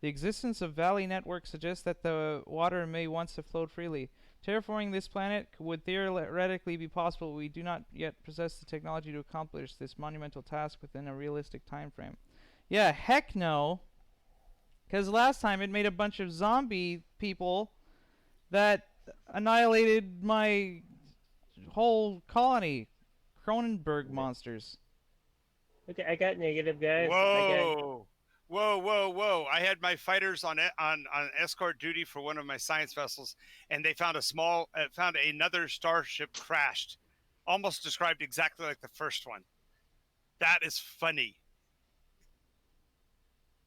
The existence of valley networks suggests that the water may once have flowed freely. Terraforming this planet would theoretically be possible. We do not yet possess the technology to accomplish this monumental task within a realistic time frame. Yeah, heck no. Because last time it made a bunch of zombie people that annihilated my whole colony. Cronenberg monsters. Okay, I got negative, guys. Whoa. Whoa. I had my fighters on escort duty for one of my science vessels, and they found found another starship crashed, almost described exactly like the first one. That is funny.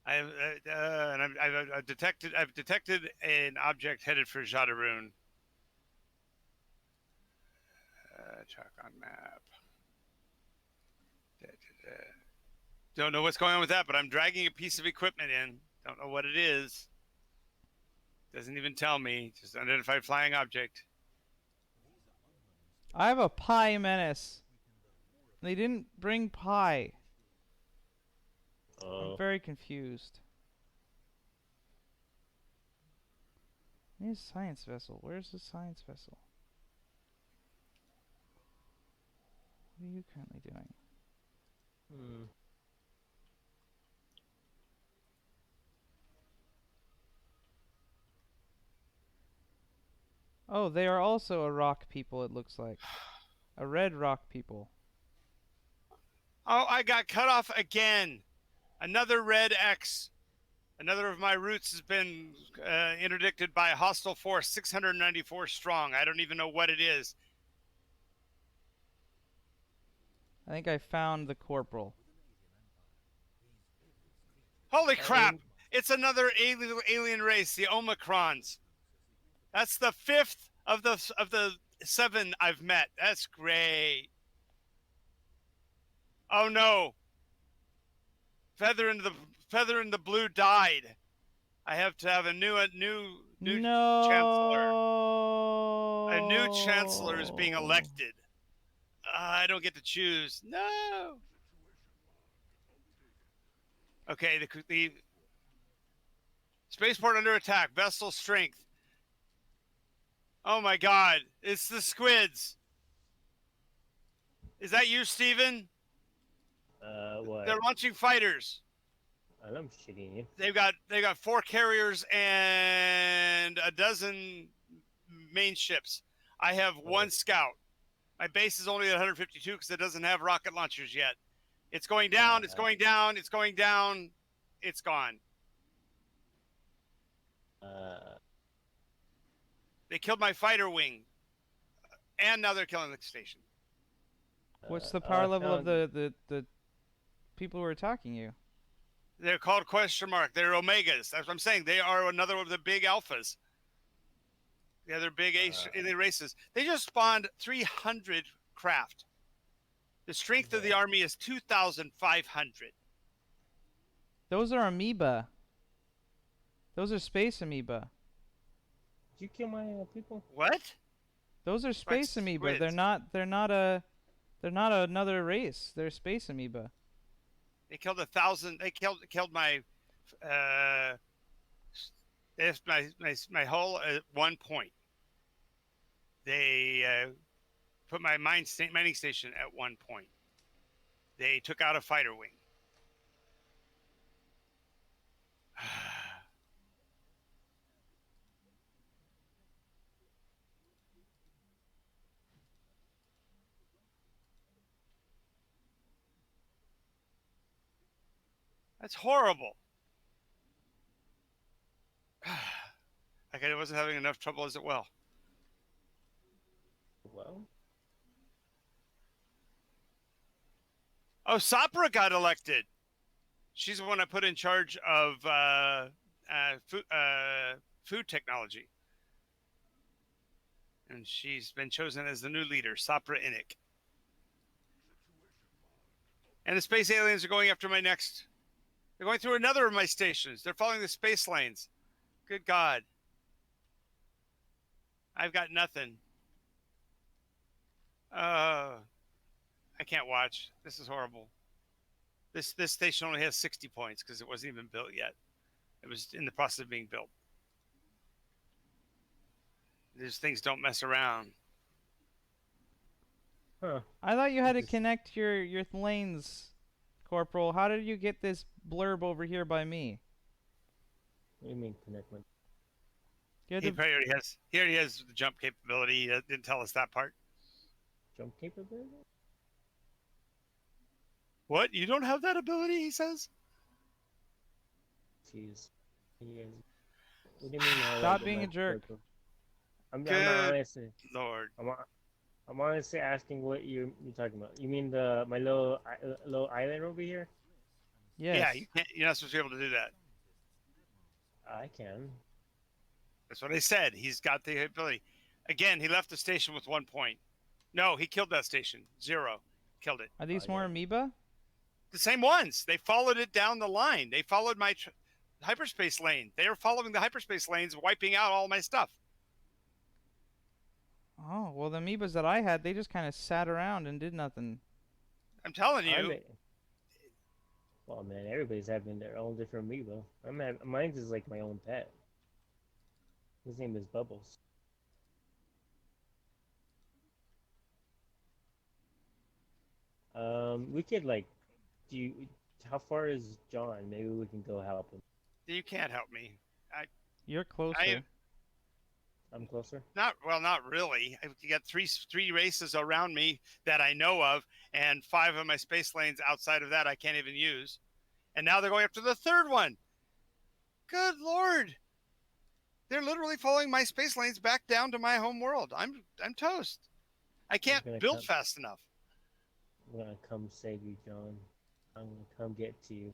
I've detected an object headed for Jadaroon. Check on map. Don't know what's going on with that, but I'm dragging a piece of equipment in. Don't know what it is. Doesn't even tell me. Just unidentified flying object. I have a pie menace. They didn't bring pie. I'm very confused. I need a science vessel. Where's the science vessel? What are you currently doing? Oh, they are also a rock people, it looks like. A red rock people. Oh, I got cut off again. Another red X. Another of my routes has been interdicted by a hostile force, 694 strong. I don't even know what it is. I think I found the corporal. Holy crap! It's another alien race, the Omicrons. That's the 5th of the 7 I've met. That's great. Oh no! Feather in the blue died. I have to have a new No. chancellor. A new chancellor is being elected. I don't get to choose. No. Okay, the spaceport under attack. Vessel strength. Oh my God! It's the squids. Is that you, Steven? What? They're launching fighters. I'm shitting you. They got 4 carriers and a dozen main ships. I have 1 scout. My base is only at 152 because it doesn't have rocket launchers yet. It's going down. It's going down. It's going down. It's gone. They killed my fighter wing, and now they're killing the station. What's the power level of the people who are attacking you? They're called question mark. They're Omegas. That's what I'm saying. They are another of the big alphas. The other big alien races. They just spawned 300 craft. The strength of the army is 2,500. Those are amoeba. Those are space amoeba. Did you kill my people? What? Those are space amoeba. Squids. They're not another race. They're space amoeba. They killed 1,000. They killed my my hull at 1 point. They put my mining station at 1 point. They took out a fighter wing. That's horrible. I wasn't having enough trouble as well. Well. Oh, Sopra got elected. She's the one I put in charge of food technology. And she's been chosen as the new leader, Sopra Innick. And the space aliens are going after my next... They're going through another of my stations. They're following the space lanes. Good God. I've got nothing. I can't watch. This is horrible. This station only has 60 points because it wasn't even built yet. It was in the process of being built. These things don't mess around. Huh. I thought you had to Interesting. connect your lanes, Corporal. How did you get this blurb over here by me? What do you mean connectment? You had He to, probably already has. He already has the jump capability. He didn't tell us that part. Jump capability? What? You don't have that ability? He says. Jeez. He is. What do you mean? Stop being a jerk. I'm not Good honestly. Lord. I'm honestly asking what you're talking about. You mean my little island over here? Yes. Yeah, you can't. You're not supposed to be able to do that. I can. That's what I said. He's got the ability. Again, he left the station with 1 point. No, he killed that station. 0. Killed it. Are these Oh, more yeah. amoeba? The same ones. They followed it down the line. They followed my hyperspace lane. They are following the hyperspace lanes, wiping out all my stuff. Oh, well, the amoebas that I had, they just kind of sat around and did nothing. I'm telling you. Well, man, everybody's having their own different amoeba. Mine's is like my own pet. His name is Bubbles. We could like, do you? How far is John? Maybe we can go help him. You can't help me. You're closer. I'm closer. Not really. I've got three races around me that I know of, and 5 of my space lanes outside of that I can't even use. And now they're going after the third one. Good Lord. They're literally following my space lanes back down to my home world. I'm toast. I can't build fast enough. I'm gonna come save you, John. I'm gonna come get to you.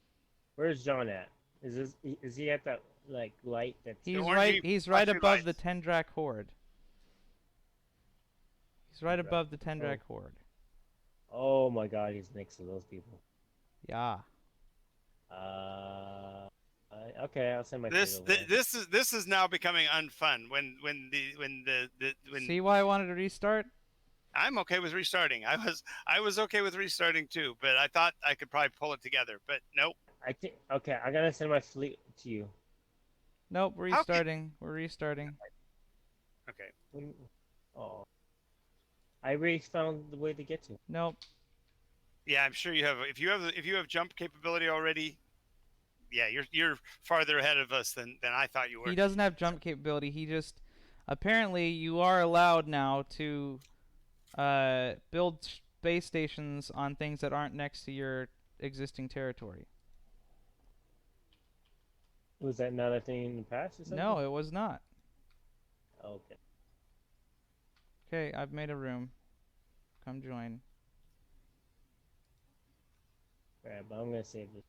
Where's John at? Is he at that like light that's He's right above the Tendrak horde. He's right above the Tendrak horde. Oh my god, he's next to those people. Yeah. Okay, I'll send my This is now becoming unfun when See why I wanted to restart? I'm okay with restarting. I was okay with restarting too, but I thought I could probably pull it together, but nope. Okay, I gotta send my fleet to you. Nope, we're restarting. We're restarting. Okay. Oh. I already found the way to get to. Nope. Yeah, I'm sure you have. If you have jump capability already, yeah, you're farther ahead of us than I thought you were. He doesn't have jump capability. He just apparently you are allowed now to build space stations on things that aren't next to your existing territory. Was that not a thing in the past or something? No, it was not. Okay. Okay, I've made a room. Come join. Alright, but I'm gonna save this.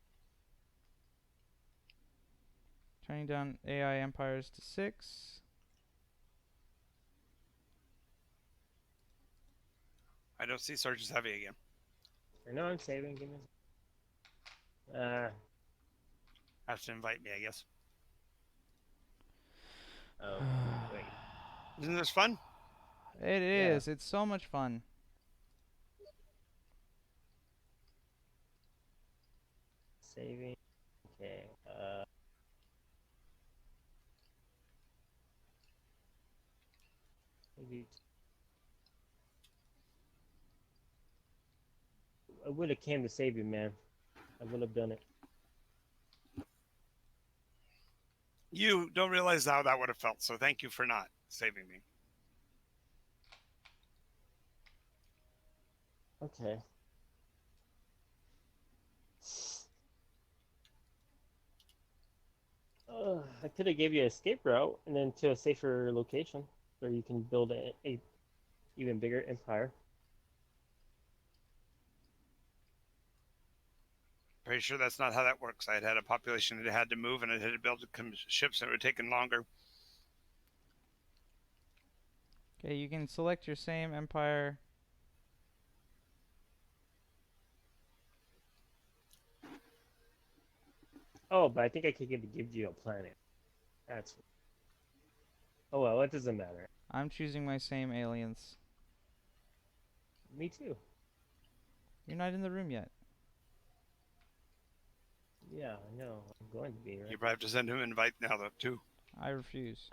Turning down AI empires to 6. I don't see Sarge's heavy again. I know I'm saving. Give me. Have to invite me, I guess. Oh, wait. Isn't this fun? It is. It's so much fun. Saving. Okay. Maybe. I would have came to save you, man. I would have done it. You don't realize how that would have felt, so thank you for not saving me. Okay. I could have gave you an escape route and then to a safer location where you can build a even bigger empire. Pretty sure that's not how that works. I had a population that had to move, and I had to build ships, and it would have taken longer. Okay, you can select your same empire. Oh, but I think I could give you a planet. That's. Oh well, it doesn't matter. I'm choosing my same aliens. Me too. You're not in the room yet. Yeah, I know. I'm going to be, You right? probably have to send him an invite now, though, too. I refuse.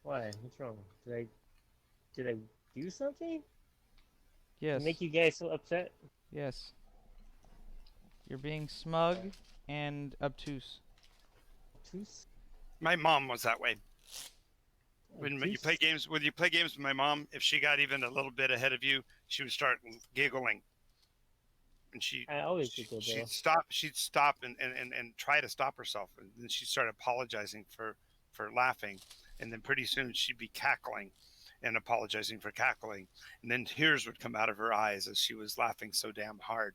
Why? What's wrong? Did I do something to Yes. make you guys so upset? Yes. You're being smug and obtuse. Obtuse? My mom was that way. When you Obtuse? play games, with my mom, if she got even a little bit ahead of you, she would start giggling, and I always giggle though. she'd stop and try to stop herself, and then she'd start apologizing for laughing, and then pretty soon she'd be cackling and apologizing for cackling, and then tears would come out of her eyes as she was laughing so damn hard,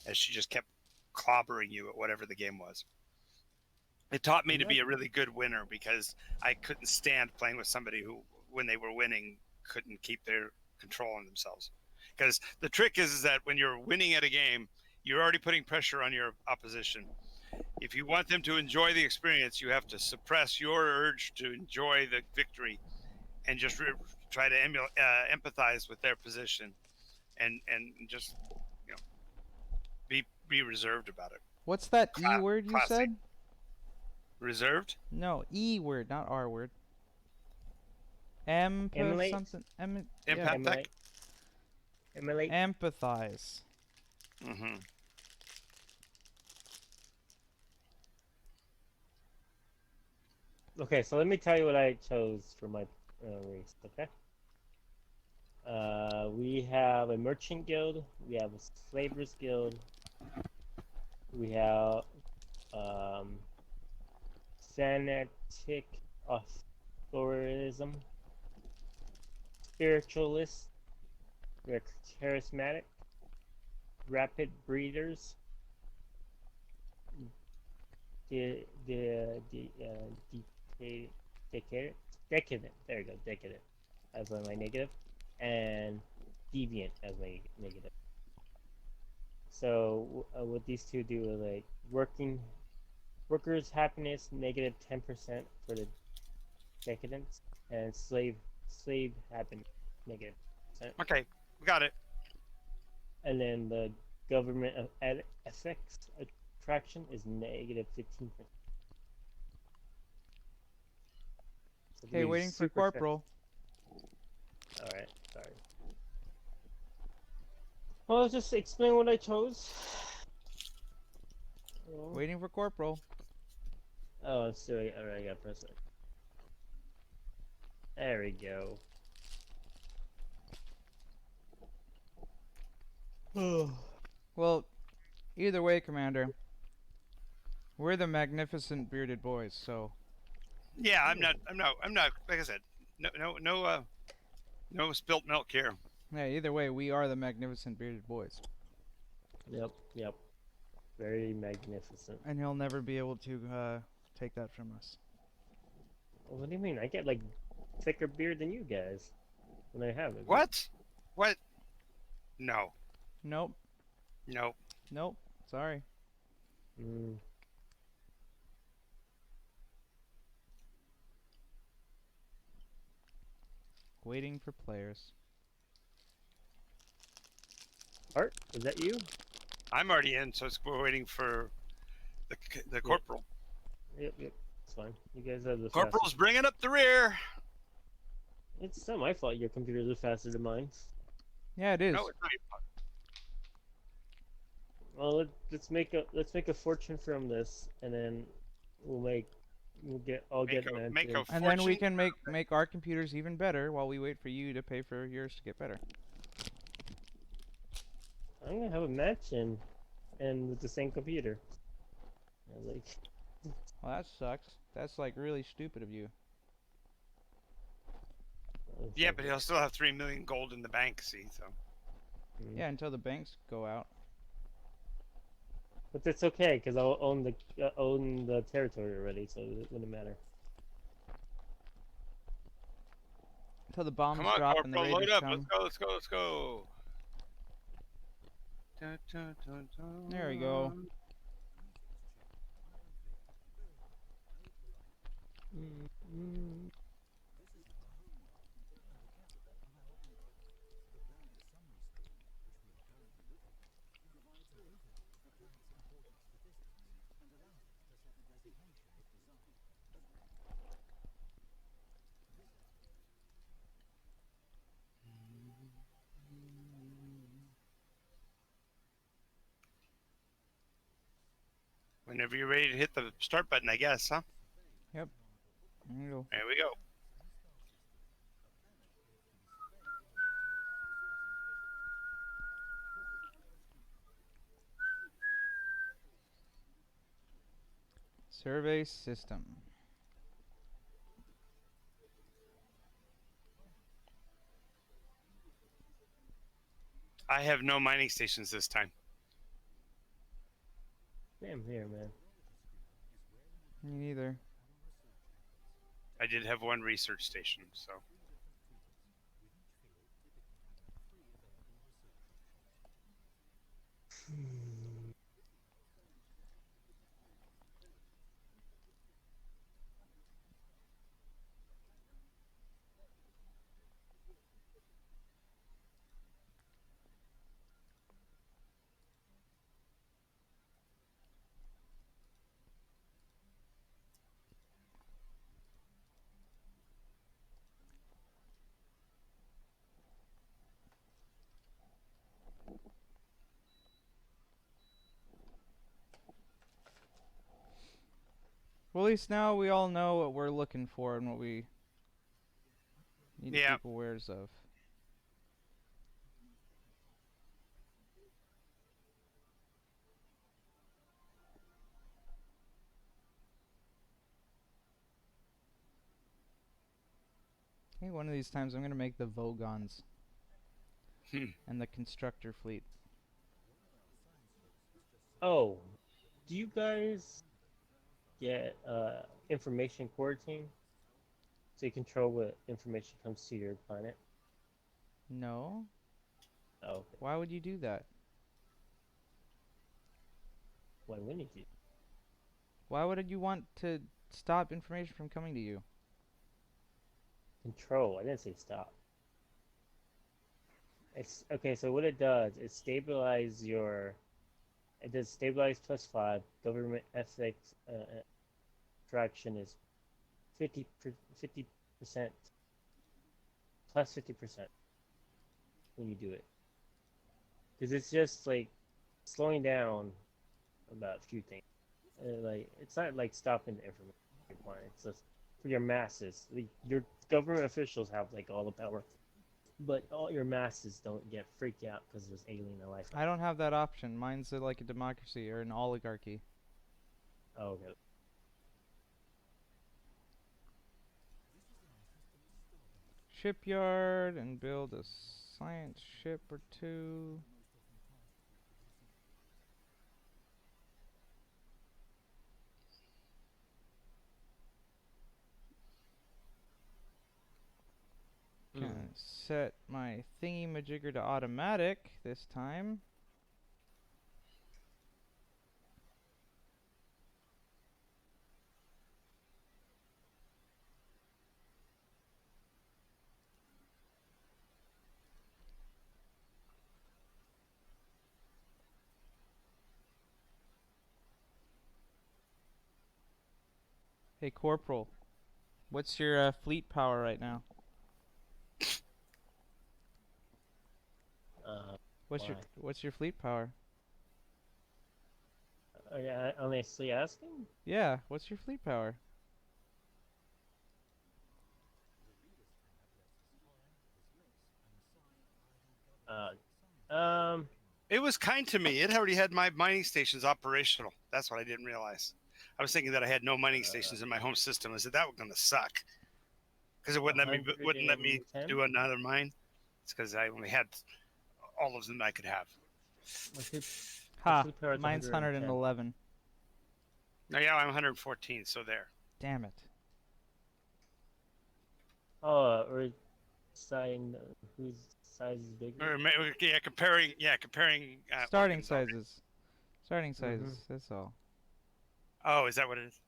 as she just kept clobbering you at whatever the game was. It taught me to be a really good winner, because I couldn't stand playing with somebody who, when they were winning, couldn't keep their control on themselves. Because the trick is that when you're winning at a game, you're already putting pressure on your opposition. If you want them to enjoy the experience, you have to suppress your urge to enjoy the victory, and just try to empathize with their position, and just, you know, be reserved about it. What's that E word you Classic. said? Reserved? No, E word, not R word. Emulate? Something. Empath- Yeah. Emulate? Emulate? Empathize. Mm-hmm. Okay, so let me tell you what I chose for my race, okay? We have a merchant guild, we have a slavers guild, we have fanatic authorism, spiritualist, they're charismatic, rapid breeders, decadent. There you go, decadent as my negative, and deviant as my negative. So what these two do is like workers happiness negative 10% for the decadence, and slave happiness negative percent, Okay, we got it. and then the government of ethics attraction is negative 15%. So Okay, waiting for super Corporal. All right, sorry. Well, I'll just explain what I chose. Waiting for Corporal. Oh, sorry. All right, I got press it. There we go. Well, either way, Commander. We're the magnificent bearded boys, so. Yeah, I'm not. Like I said, no spilt milk here. Yeah, either way, we are the magnificent bearded boys. Yep. Very magnificent. And he'll never be able to take that from us. What do you mean? I get like thicker beard than you guys when I have it. What? What? No. Nope. No. Nope. Sorry. Waiting for players. Art, is that you? I'm already in, so we're waiting for the corporal. Yep. It's fine. You guys are the Corporal's fastest. bringing up the rear. It's not my fault. Your computers are faster than mine. Yeah, it is. No, it's not your fault. Well, let's make a fortune from this, and then I'll get an make answer. a And then we fortune. can make our computers even better while we wait for you to pay for yours to get better. I'm gonna have a match and with the same computer. Like, Well, that sucks. That's like really stupid of you. Yeah, but he'll still have 3 million gold in the bank. See, so. Yeah, until the banks go out. But that's okay, because I'll own the territory already, so it wouldn't matter. Until the bombs Come on, drop and the Corporal, raiders load up. come. Let's go. Dun, dun, dun, dun. There we go. Whenever you're ready to hit the start button, I guess, huh? Yep. There you go. There we go. Survey system. I have no mining stations this time. Damn here, man. Me neither. I did have one research station, so. Well, at least now we all know what we're looking for and what we need to Yeah. keep awares of. I think one of these times I'm going to make the Vogons and the constructor fleet. Oh, do you guys get information quarantine? So you control what information comes to your planet? No? Oh, okay. Why would you do that? Why wouldn't you? Why would you want to stop information from coming to you? Control. I didn't say stop. It's okay. So what it does is stabilize your. It does stabilize +5. Government ethics traction is 50% plus 50% when you do it. Because it's just like slowing down about a few things. Like it's not like stopping the information on your planet. It's just for your masses. Your government officials have like all the power, but all your masses don't get freaked out because there's alien life. I don't have that option. Mine's like a democracy or an oligarchy. Oh, okay. Shipyard and build a science ship or two. Gonna set my thingy-majigger to automatic this time. Hey, Corporal. What's your fleet power right now? What's your fleet power? Are you honestly asking? Yeah, what's your fleet power? It was kind to me. It already had my mining stations operational. That's what I didn't realize. I was thinking that I had no mining stations in my home system. I said that was going to suck because it wouldn't let me 110? do another mine. It's because I only had all of them that I could have. Ha, fleet power is mine's 111. Now, yeah, I'm 114, so there. Damn it. Oh, or sign whose size is bigger? Or, comparing. Starting organs already. sizes. Starting sizes, that's all. Oh, is that what it is?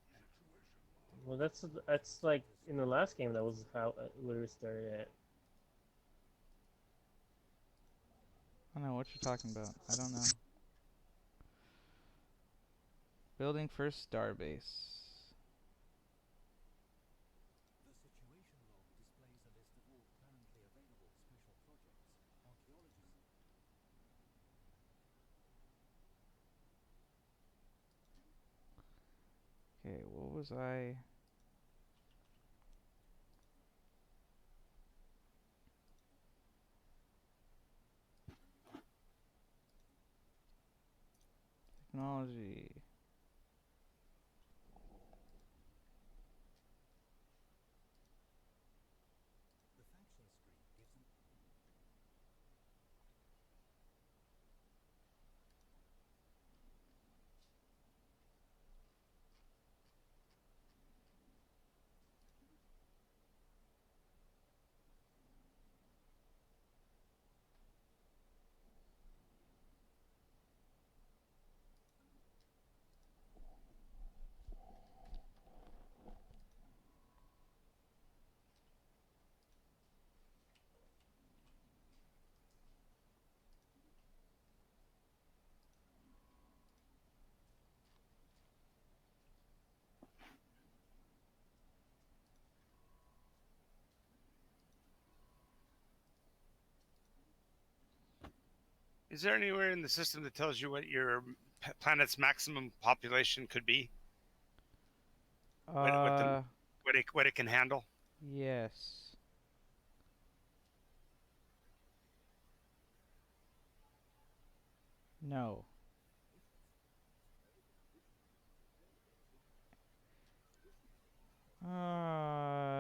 Well, that's like in the last game. That was how where we started at. I don't know what you're talking about. I don't know. Building first starbase. What was I? Technology. Is there anywhere in the system that tells you what your planet's maximum population could be? Uh, What it can handle? yes. No.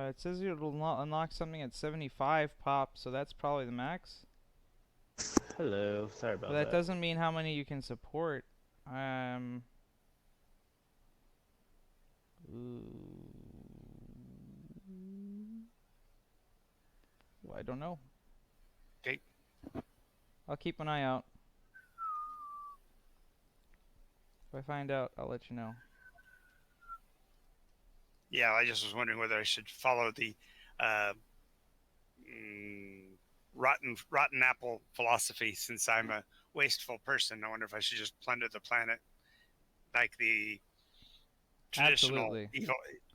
It says it'll unlock something at 75 pop, so that's probably the max. Hello, sorry about But that that. doesn't mean how many you can support. Ooh. Well, I don't know. Okay. I'll keep an eye out. If I find out, I'll let you know. Yeah, I just was wondering whether I should follow the rotten apple philosophy, since I'm a wasteful person. I wonder if I should just plunder the planet like the Absolutely.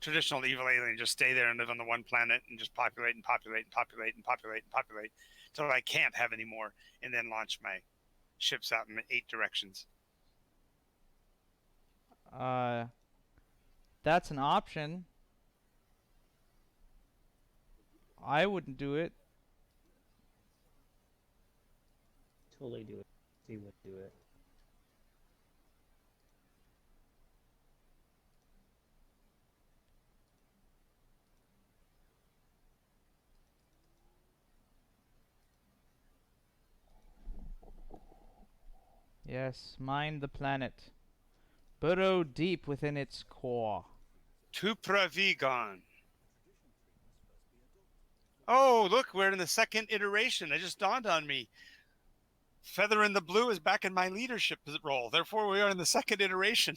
traditional evil alien, just stay there and live on the one planet and just populate and populate and populate and populate and populate until I can't have any more, and then launch my ships out in 8 directions. That's an option. I wouldn't do it. Totally do it. He would do it. Yes, mine the planet. Burrow deep within its core. Tupra Vegan. Oh, look, we're in the second iteration. It just dawned on me. Feather in the Blue is back in my leadership role. Therefore, we are in the second iteration.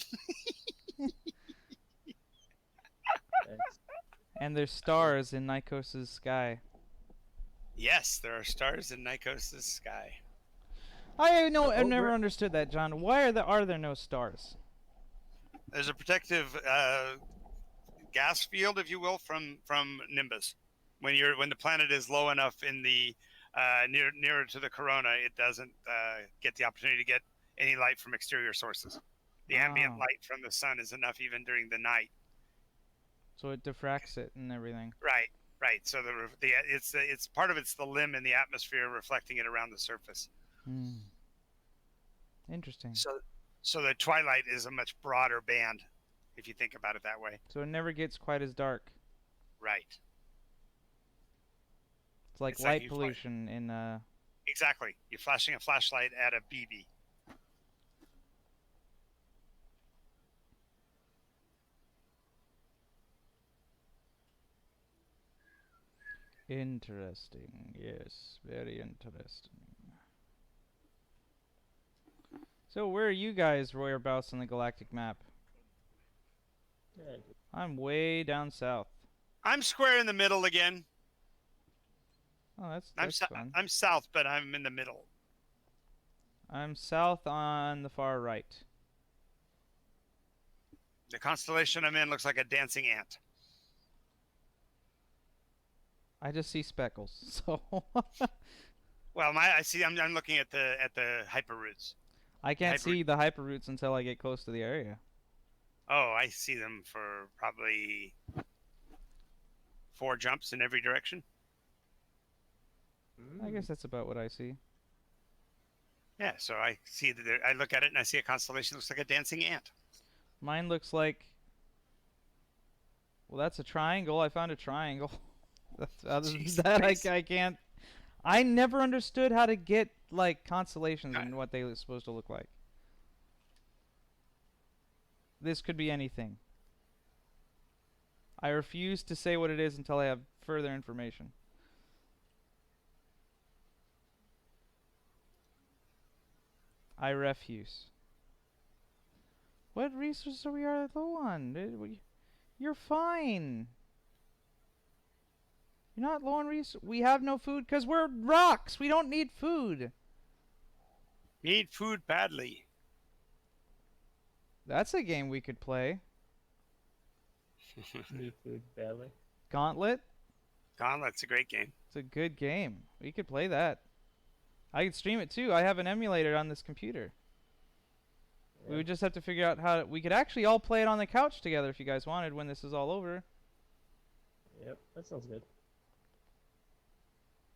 And there's stars in Nikos' sky. Yes, there are stars in Nikos' sky. I've never understood that, John. Why are there no stars? There's a protective gas field, if you will, from Nimbus. When the planet is low enough in the nearer to the corona, it doesn't get the opportunity to get any light from exterior sources. The ambient light from the sun is enough even during the night. So it diffracts it and everything. Right. So it's part of it's the limb in the atmosphere reflecting it around the surface. Interesting. So the twilight is a much broader band, if you think about it that way. So it never gets quite as dark. Right. It's like light pollution in Exactly. You're flashing a flashlight at a BB. Interesting. Yes, very interesting. So where are you guys, whereabouts on the galactic map? I'm way down south. I'm square in the middle again. Oh, that's fun. I'm south, but I'm in the middle. I'm south on the far right. The constellation I'm in looks like a dancing ant. I just see speckles. So. Well, I'm looking at the hyper roots. I can't see the hyper roots until I get close to the area. Oh, I see them for probably 4 jumps in every direction. I guess that's about what I see. Yeah, so I see that I look at it and I see a constellation that looks like a dancing ant. Mine looks like... Well, that's a triangle. I found a triangle. Other than Jeez, that, Louise. I can't... I never understood how to get, like, constellations and what they were supposed to look like. This could be anything. I refuse to say what it is until I have further information. I refuse. What resources are we low on? You're fine. You're not low on resources. We have no food because we're rocks. We don't need food. Need food badly. That's a game we could play. Need food badly. Gauntlet. Gauntlet's a great game. It's a good game. We could play that. I could stream it too. I have an emulator on this computer. We would just have to figure out how we could actually all play it on the couch together if you guys wanted when this is all over. Yep, that sounds good.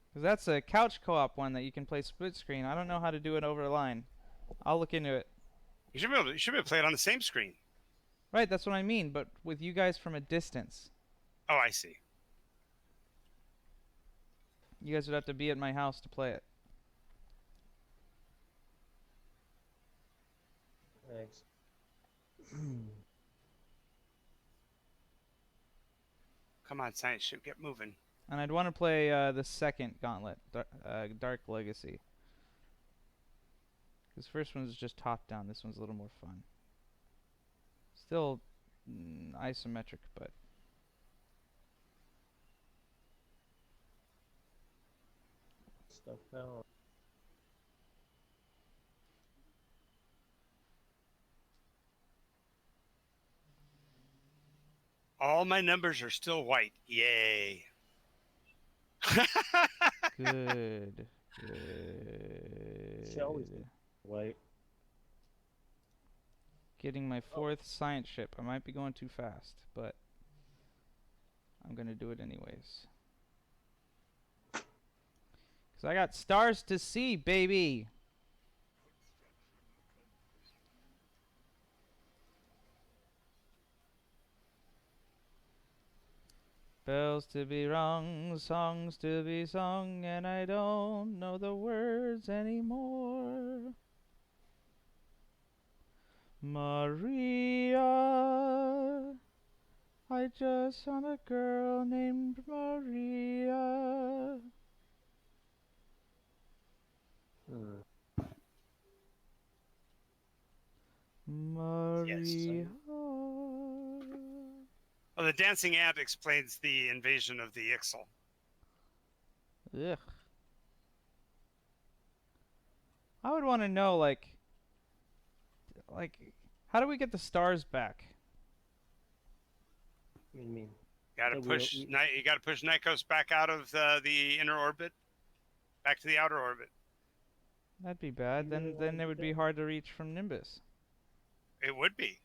Because that's a couch co-op one that you can play split screen. I don't know how to do it over a line. I'll look into it. You should be able to play it on the same screen. Right, that's what I mean, but with you guys from a distance. Oh, I see. You guys would have to be at my house to play it. Thanks. Come on, science ship, get moving. And I'd want to play the second Gauntlet, Dark Legacy. This first one's just top-down. This one's a little more fun. Still isometric, but... Stuff fell. All my numbers are still white. Yay. Good. She always Good. White. Getting my 4th science ship. I might be going too fast, but I'm going to do it anyways. Because I got stars to see, baby! Bells to be rung, songs to be sung, and I don't know the words anymore. Maria, I just saw a girl named Maria. Maria. Well, the dancing ant explains the invasion of the Ixal. Ugh. I would want to know, like, how do we get the stars back? What do you mean? You gotta push Nikos back out of the inner orbit, back to the outer orbit. That'd be bad. You Then really wanna it do would be that? hard to reach from Nimbus. It would be.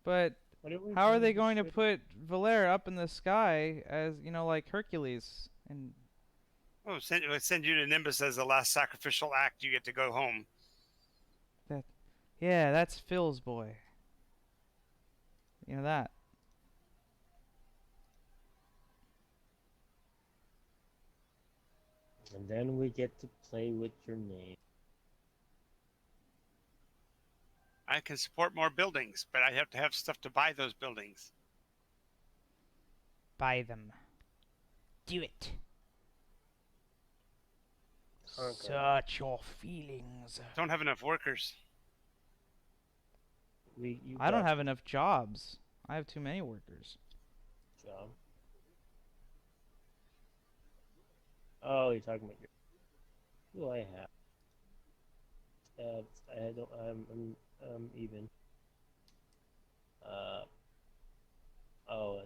But What do we how are do they with going to shit? put Valera up in the sky as, you know, like Hercules? And Oh, send you to Nimbus as the last sacrificial act. You get to go home. yeah, that's Phil's boy. You know that. And then we get to play with your name. I can support more buildings, but I have to have stuff to buy those buildings. Buy them. Do it. Okay. Search your feelings. Don't have enough workers. I don't have enough jobs. I have too many workers. Job. Oh, you're talking about your. Who do I have? I don't. I'm even. Oh.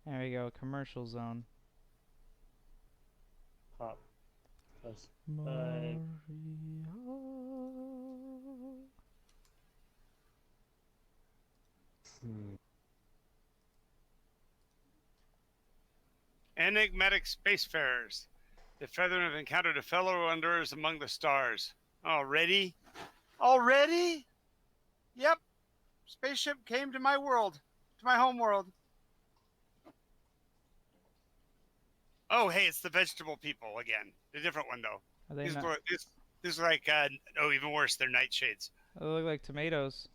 There we go. Commercial zone. Pop. Plus 5. Mario. Enigmatic spacefarers. The Feather have encountered a fellow wanderers among the stars. Already? Already? Yep. Spaceship came to my world, to my home world. Oh, hey, it's the vegetable people again. The different one, though. Are they These not? are, these are like, even worse. They're nightshades. They look like tomatoes.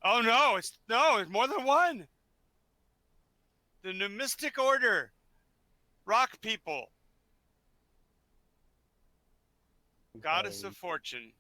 Oh, no, it's more than one. The Numistic Order. Rock people. Goddess of Fortune.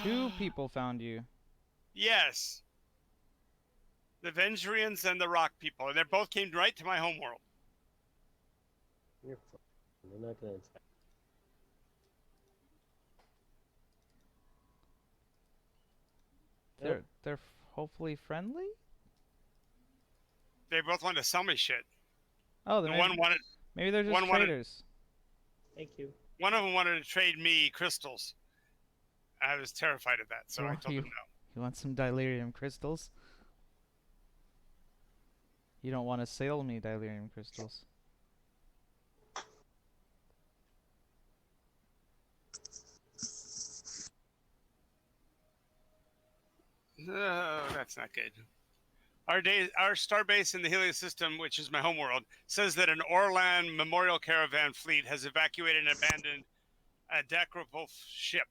Two people found you. Yes. The Vengerians and the Rock people. And they both came right to my homeworld. You're fine. They're not gonna attack. They're hopefully friendly. They both wanted to sell me shit. Oh, The then one wanted, maybe they're just one wanted- traders. Thank you. one of them wanted to trade me crystals. I was terrified of that, so You I want- told them no. You want some delirium crystals? You don't want to sell me delirium crystals. No, that's not good. Our starbase in the Helios system, which is my homeworld, says that an Orlan memorial caravan fleet has evacuated and abandoned a decrepit ship.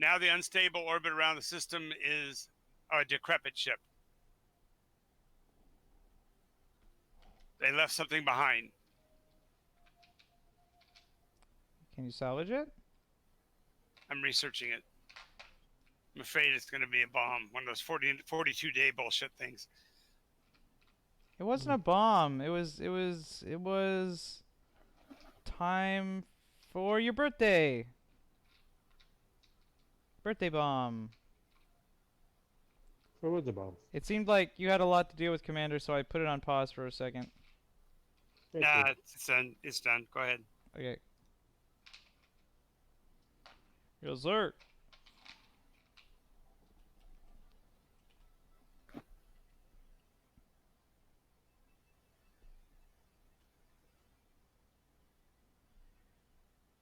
Now the unstable orbit around the system is a decrepit ship. They left something behind. Can you salvage it? I'm researching it. I'm afraid it's going to be a bomb. One of those 42-day bullshit things. It wasn't a bomb. It was time for your birthday. Birthday bomb. Where was the bomb? It seemed like you had a lot to deal with, Commander, so I put it on pause for a second. Thank you. It's done. It's done. Go ahead. Okay. Yes, sir.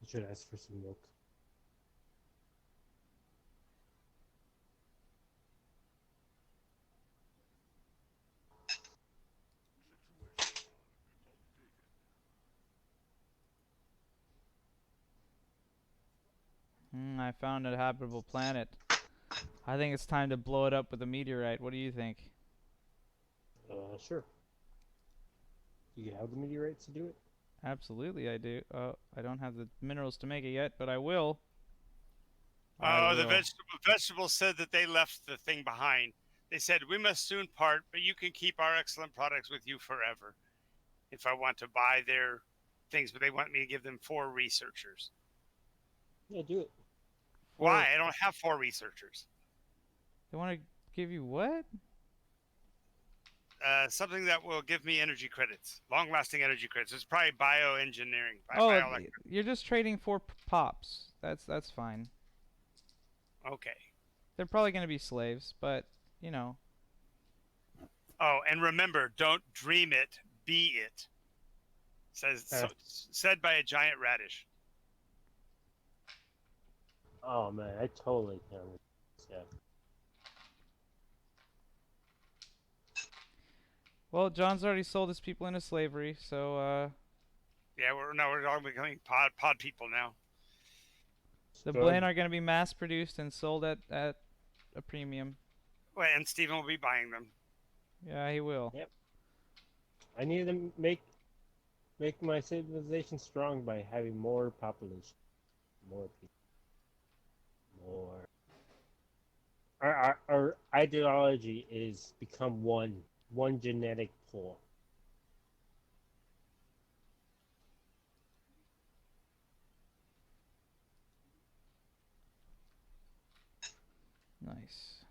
I should ask for some milk. I found a habitable planet. I think it's time to blow it up with a meteorite. What do you think? Sure. Do you have the meteorites to do it? Absolutely, I do. I don't have the minerals to make it yet, but I will. Oh, the vegetables said that they left the thing behind. They said, we must soon part, but you can keep our excellent products with you forever. If I want to buy their things, but they want me to give them 4 researchers. Yeah, do it. Why? I don't have 4 researchers. They want to give you what? Something that will give me energy credits, long-lasting energy credits. It's probably bioengineering. Oh, you're just trading 4 pops. That's fine. Okay. They're probably going to be slaves, but, you know. Oh, and remember, don't dream it, be it. Said by a giant radish. Oh man, I totally can. Yeah. Well, John's already sold his people into slavery, so Yeah, we're all becoming pod people now. the Good. Blaine are going to be mass produced and sold at a premium. Well, and Stephen will be buying them. Yeah, he will. Yep. I need to make my civilization strong by having more population, more people, more. Our ideology is become one genetic pool. Nice.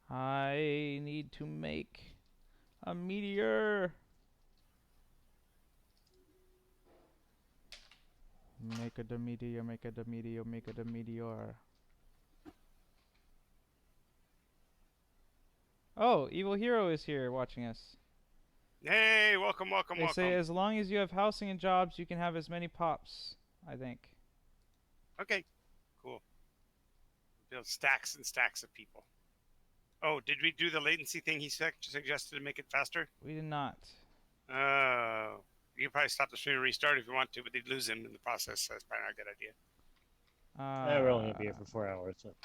I need to make a meteor. Make it a meteor, make it a meteor, make it a meteor. Oh, Evil Hero is here watching us. Hey, welcome, welcome, They say welcome. as long as you have housing and jobs, you can have as many pops, I think. Okay, cool. Build stacks and stacks of people. Oh, did we do the latency thing he suggested to make it faster? We did not. You can probably stop the stream and restart if you want to, but they'd lose him in the process, so that's probably not a good idea. We're only gonna be here for 4 hours, so,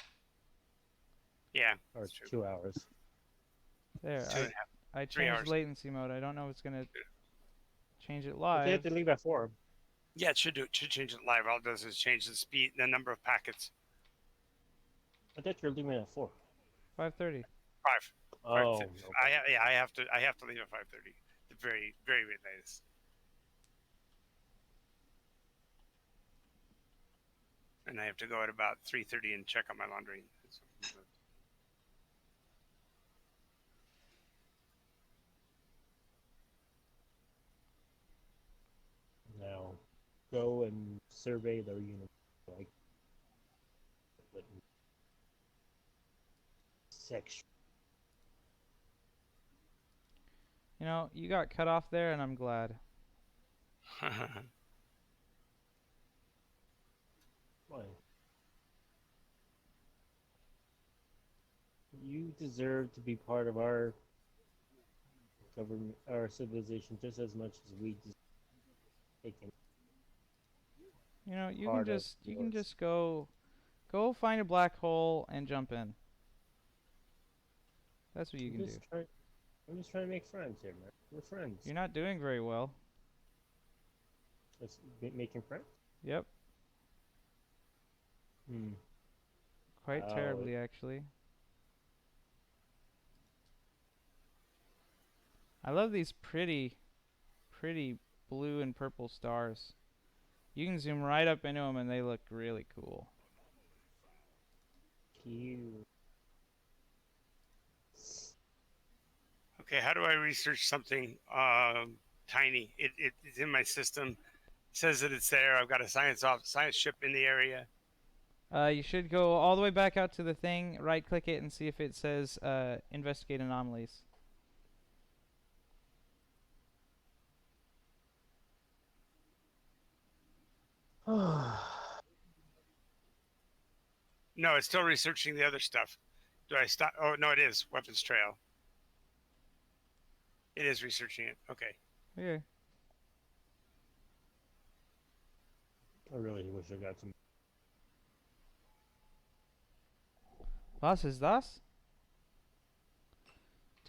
Yeah, or that's true. 2 hours. There, It's 2.5. I 3 changed hours. latency mode. I don't know if it's gonna change it But they have live. to leave at 4. Yeah, it should do. It should change it live. All it does is change the speed, the number of packets. I thought you were leaving at 4. 5:30. 5. Oh, Okay. okay. I have to leave at 5:30. The very, very latest. And I have to go at about 3:30 and check on my laundry. Now, go and survey the universe. Like, section. You know, you got cut off there, and I'm glad. Why? You deserve to be part of our government, our civilization, just as much as we deserve taken. You know, you Part can of yours. just go find a black hole and jump in. That's what you can do. I'm just trying to make friends here, man. We're friends. You're not doing very well. Just making friends. Yep, Hmm. quite Oh, terribly actually. I love these pretty blue and purple stars. You can zoom right up into them and they look really cool. cute. Okay, how do I research something tiny? It's in my system. It says that it's there. I've got a science ship in the area. You should go all the way back out to the thing, right click it and see if it says investigate anomalies. No, it's still researching the other stuff. Do I stop? Oh, no, it is. Weapons trail. It is researching it. Okay. Okay. I really wish I got some. Was is das?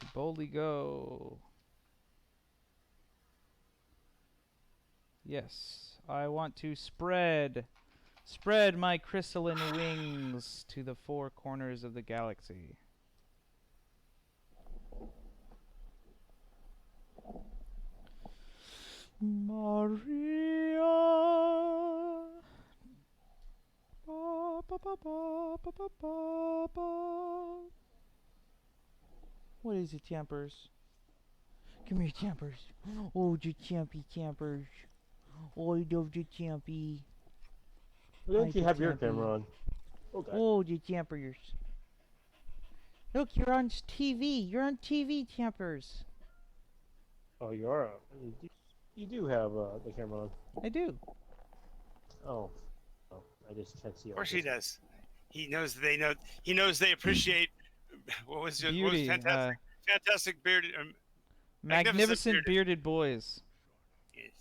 To boldly go. Yes, I want to spread my crystalline wings to the four corners of the galaxy. Maria. Ba, ba, ba, ba, ba, ba, ba, ba. What is it, Champers? Come here, Champers. Oh, the champy Champers. Oh, I love the champy. Why don't you Hi, have your Champy. camera on? Okay. Oh, the Champers. Look, you're on TV. You're on TV, Champers. Oh, you are. You do have the camera on. I do. Oh. Oh, I just can't see. Of course he does. He knows they know. He knows they appreciate. What was it? What was Beauty. fantastic? Fantastic bearded. Magnificent bearded boys. Yes.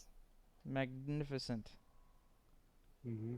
Magnificent. Mm-hmm.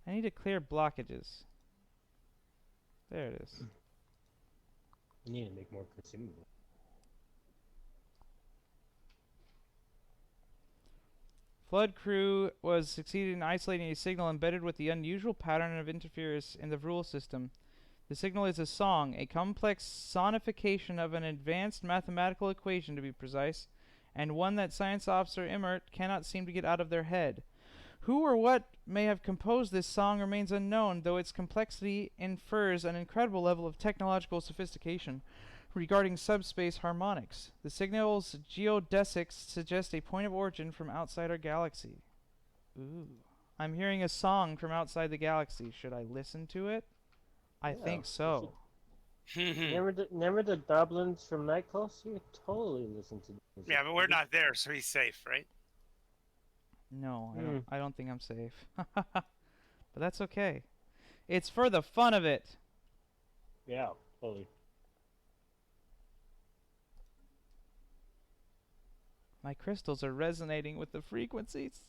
I need to clear blockages. There it is. You need to make more consumable. Flood crew was succeeded in isolating a signal embedded with the unusual pattern of interference in the rule system. The signal is a song, a complex sonification of an advanced mathematical equation, to be precise, and one that science officer Emmert cannot seem to get out of their head. Who or what may have composed this song remains unknown, though its complexity infers an incredible level of technological sophistication regarding subspace harmonics. The signal's geodesics suggest a point of origin from outside our galaxy. Ooh. I'm hearing a song from outside the galaxy. Should I listen to it? I think so. Remember the goblins from Night Coast? You totally listen to music. Yeah, but we're not there, so he's safe, right? No, I don't think I'm safe. But that's okay. It's for the fun of it. Yeah, totally. My crystals are resonating with the frequencies.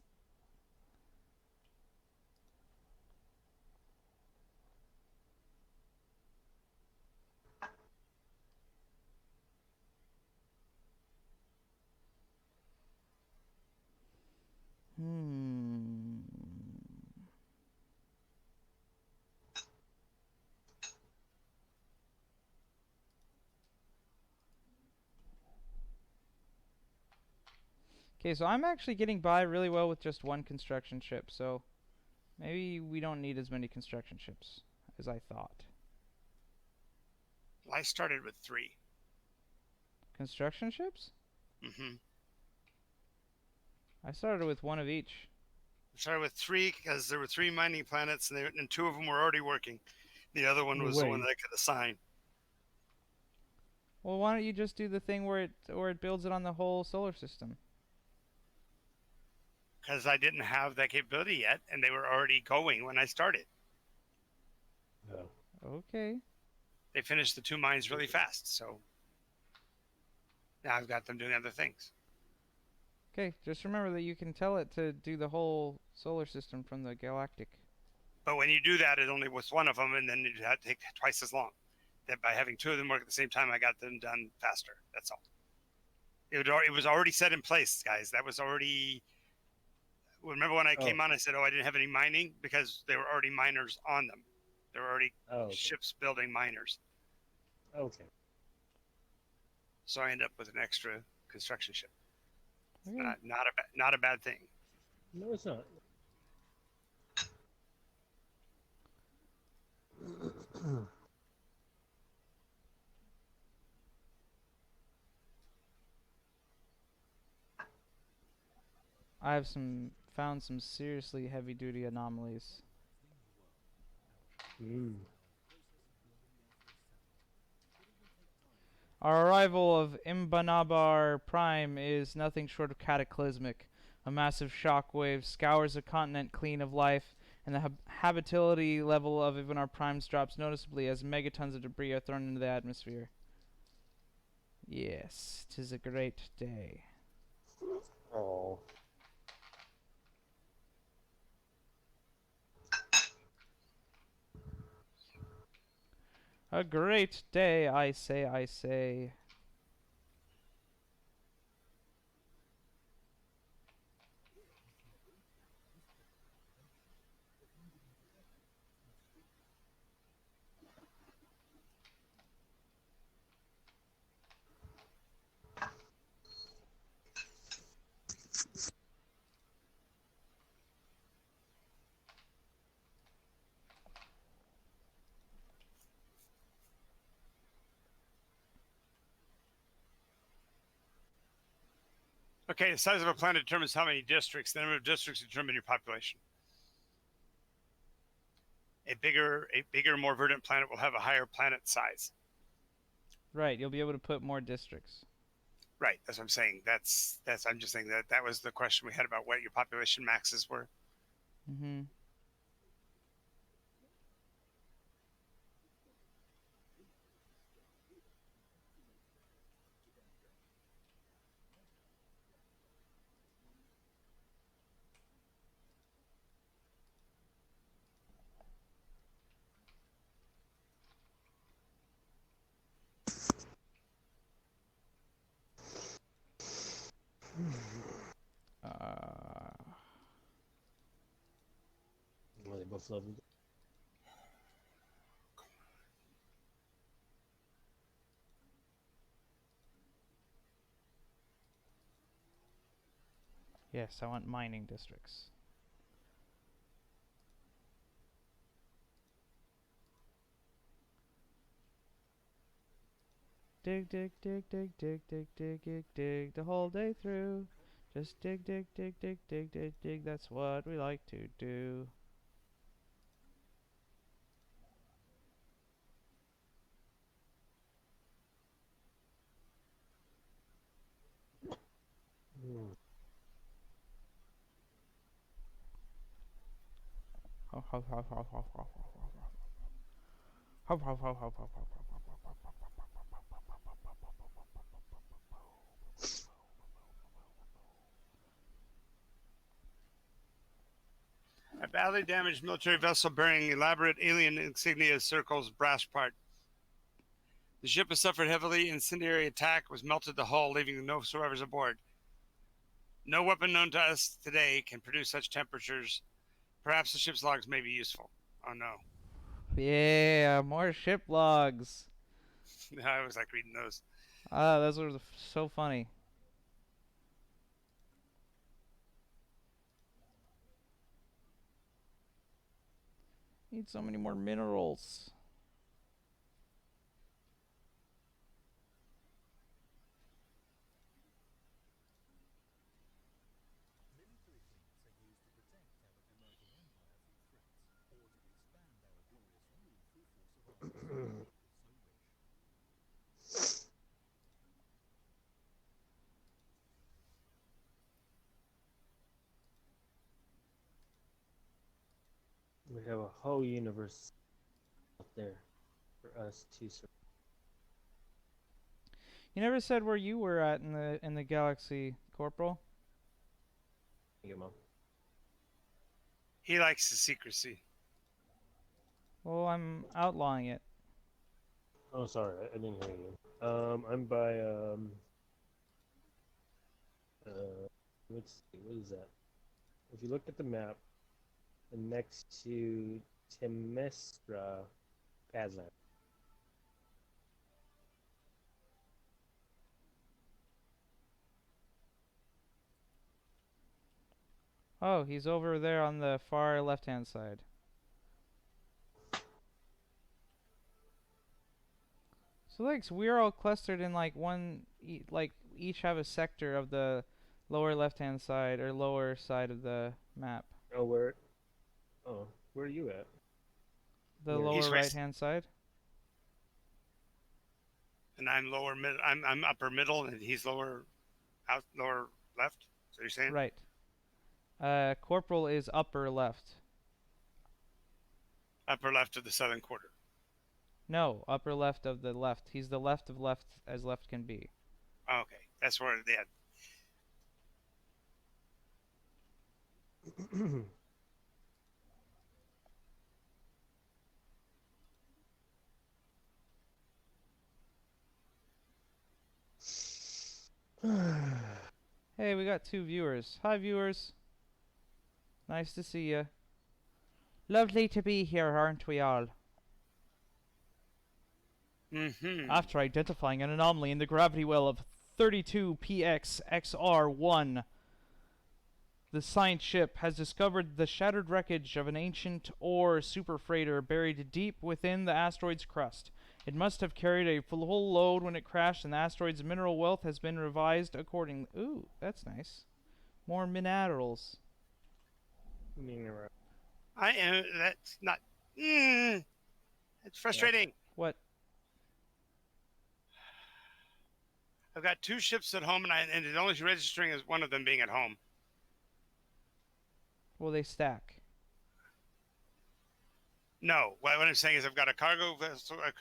Okay, so I'm actually getting by really well with just one construction ship, so maybe we don't need as many construction ships as I thought. Well, I started with 3. Construction ships? Mm-hmm. I started with one of each. I started with 3 because there were 3 mining planets, and 2 of them were already working. The other one was the one that I could assign. Well, why don't you just do the thing where it builds it on the whole solar system? Because I didn't have that capability yet, and they were already going when I started. Oh. Okay. They finished the 2 mines really fast, so now I've got them doing other things. Okay, just remember that you can tell it to do the whole solar system from the galactic. But when you do that, it only was one of them, and then you had to take twice as long. That by having 2 of them work at the same time, I got them done faster. That's all. It was already set in place, guys. That was already. Remember when I came on, I said, "Oh, I didn't have any mining," because there were already miners on them. There were already ships building miners. Okay. So I ended up with an extra construction ship. Okay. Not a bad thing. No, it's not. I have found some seriously heavy-duty anomalies. Our arrival of Imbanabar Prime is nothing short of cataclysmic. A massive shockwave scours the continent clean of life, and the habitability level of even our primes drops noticeably as megatons of debris are thrown into the atmosphere. Yes, 'tis a great day. Oh. A great day, I say, I say. Okay, the size of a planet determines how many districts. The number of districts determine your population. A bigger, more verdant planet will have a higher planet size. Right, you'll be able to put more districts. Right, that's what I'm saying. That's. I'm just saying that was the question we had about what your population maxes were. Mm-hmm. Well, they both leveled. Yes, I want mining districts. Dig, dig, dig, dig, dig, dig, dig, dig, dig the whole day through. Just dig, dig, dig, dig, dig, dig, dig. That's what we like to do. A badly damaged military vessel bearing elaborate alien insignia circles brass part. The ship has suffered heavily. Incendiary attack was melted the hull, leaving no survivors aboard. No weapon known to us today can produce such temperatures. Perhaps the ship's logs may be useful. Oh no. Yeah, more ship logs. I always like reading those. Ah, those were so funny. Need so many more minerals. We have a whole universe out there for us to survive. You never said where you were at in the galaxy, Corporal. Thank you, Mom. He likes the secrecy. Well, I'm outlawing it. Oh, sorry, I didn't hear you. I'm by let's see, what is that? If you look at the map, next to Temestra Kazan. Oh, he's over there on the far left-hand side. So like we're all clustered in like one, like each have a sector of the lower left-hand side or lower side of the map. Oh, where? Oh, where are you at? The Yeah. lower right-hand side. And I'm lower mid. I'm upper middle, and he's lower left. So you're saying? Right. Corporal is upper left. Upper left of the southern quarter. No, upper left of the left. He's the left of left as left can be. Oh, okay, that's where they had. Hey, we got 2 viewers. Hi, viewers. Nice to see you. Lovely to be here, aren't we all? After identifying an anomaly in the gravity well of 32PXXR1, the science ship has discovered the shattered wreckage of an ancient ore super freighter buried deep within the asteroid's crust. It must have carried a full load when it crashed, and the asteroid's mineral wealth has been revised accordingly. Ooh, that's nice. More minerals. Mineral. I am. That's not. It's frustrating. What? I've got 2 ships at home, and it's only registering as one of them being at home. Well, they stack. No, what I'm saying is I've got a cargo vessel, a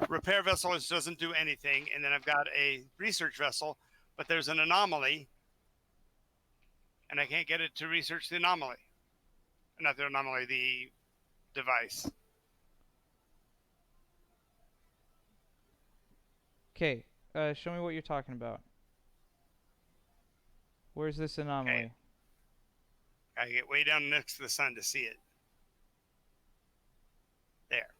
repair vessel which doesn't do anything, and then I've got a research vessel, but there's an anomaly, and I can't get it to research the anomaly. Not the anomaly, the device. Okay, show me what you're talking about. Where's this anomaly? Okay. I get way down next to the sun to see it. There.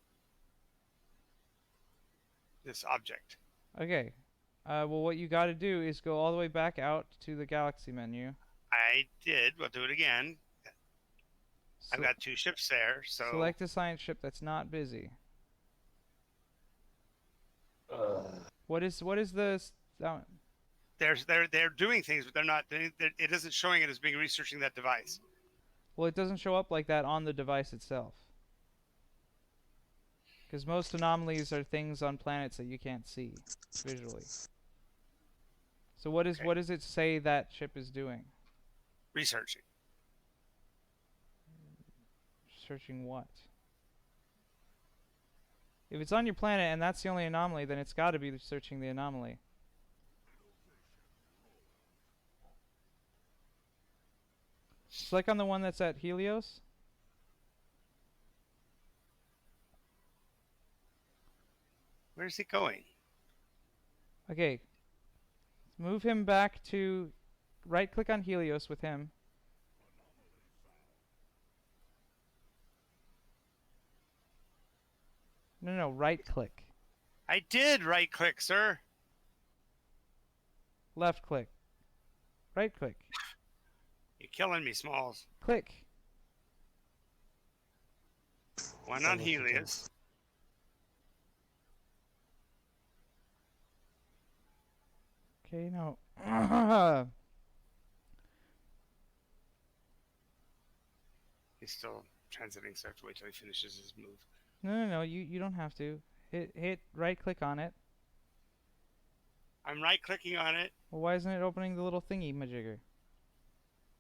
This object. Okay. Well, what you got to do is go all the way back out to the galaxy menu. I did. We'll do it again. I've got 2 ships there, so Select a science ship that's not busy. What is the? they're doing things, but they're not. It isn't showing it as being researching that device. Well, it doesn't show up like that on the device itself. Because most anomalies are things on planets that you can't see visually. So what does it say that ship is doing? Researching. Searching what? If it's on your planet and that's the only anomaly, then it's got to be searching the anomaly. Click on the one that's at Helios. Where's he going? Okay. Move him back to... Right-click on Helios with him. No, right-click. I did right-click, sir. Left-click. Right-click. You're killing me, Smalls. Click. One on Helios. Okay, now... He's still transiting, so I have to wait till he finishes his move. No, you don't have to. Hit right-click on it. I'm right-clicking on it Well, why isn't it opening the little thingy-majigger?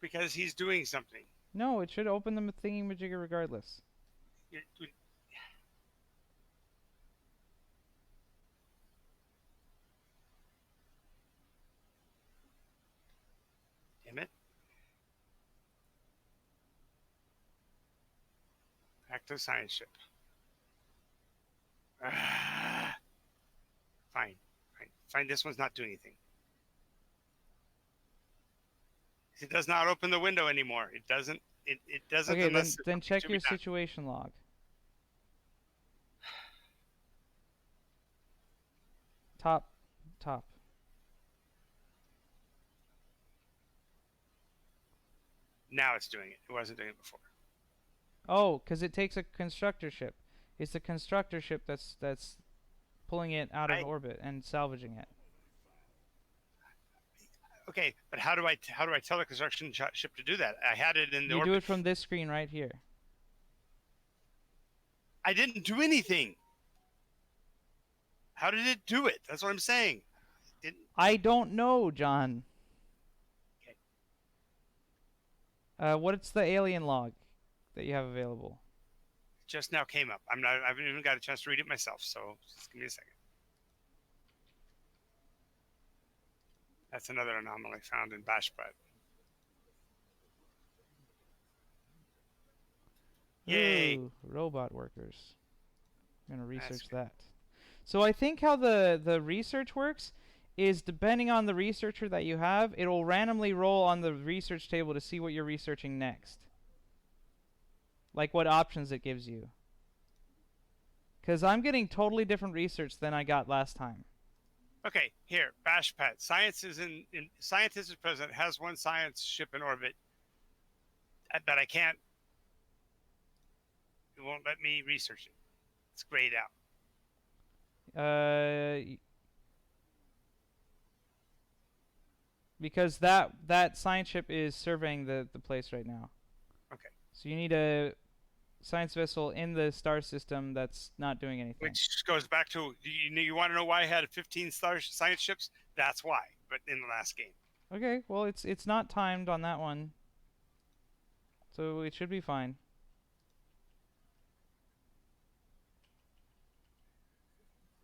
because he's doing something. No, it should open the thingy-majigger regardless. Damn it. Back to the science ship. Fine. Fine. This one's not doing anything. It does not open the window anymore. It doesn't. It doesn't. Okay, unless then check your done. situation log. Top. Now it's doing it. It wasn't doing it before. Oh, because it takes a constructor ship. It's the constructor ship that's pulling it out of orbit and salvaging it. Okay, but how do I tell the construction ship to do that? I had it in the You orbit. do it from this screen right here. I didn't do anything. How did it do it? That's what I'm saying. I don't know, John. Okay. What's the alien log that you have available? Just now came up. I haven't even got a chance to read it myself, so just give me a second. That's another anomaly found in Bashput. Yay! Ooh, robot workers. I'm gonna research that. So I think how the research works is depending on the researcher that you have, it will randomly roll on the research table to see what you're researching next. Like what options it gives you. Because I'm getting totally different research than I got last time. Okay, here, Bashput. Science is Scientist is present, has one science ship in orbit that I can't. It won't let me research it. It's grayed out. Uh, because that science ship is surveying the place right now. Okay. So you need a science vessel in the star system that's not doing anything. Which goes back to you want to know why I had 15 star science ships? That's why. But in the last game. Okay, well it's not timed on that one, so it should be fine.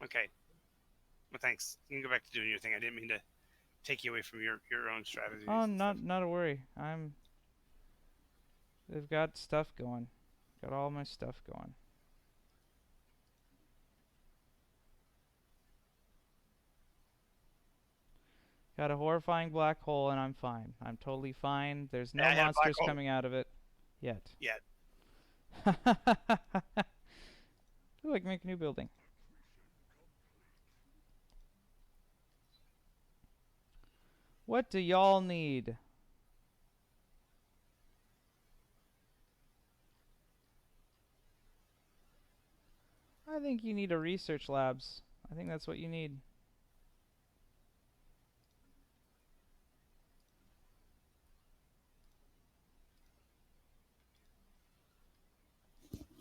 Okay. Well, thanks. You can go back to doing your thing. I didn't mean to take you away from your own strategies. Oh, and stuff. not a worry. They've got stuff going. Got all my stuff going. Got a horrifying black hole, and I'm fine. I'm totally fine. There's no Yeah, I had a black monsters hole. coming out of it yet. Yet. Ooh, I can make a new building. What do y'all need? I think you need a research labs. I think that's what you need.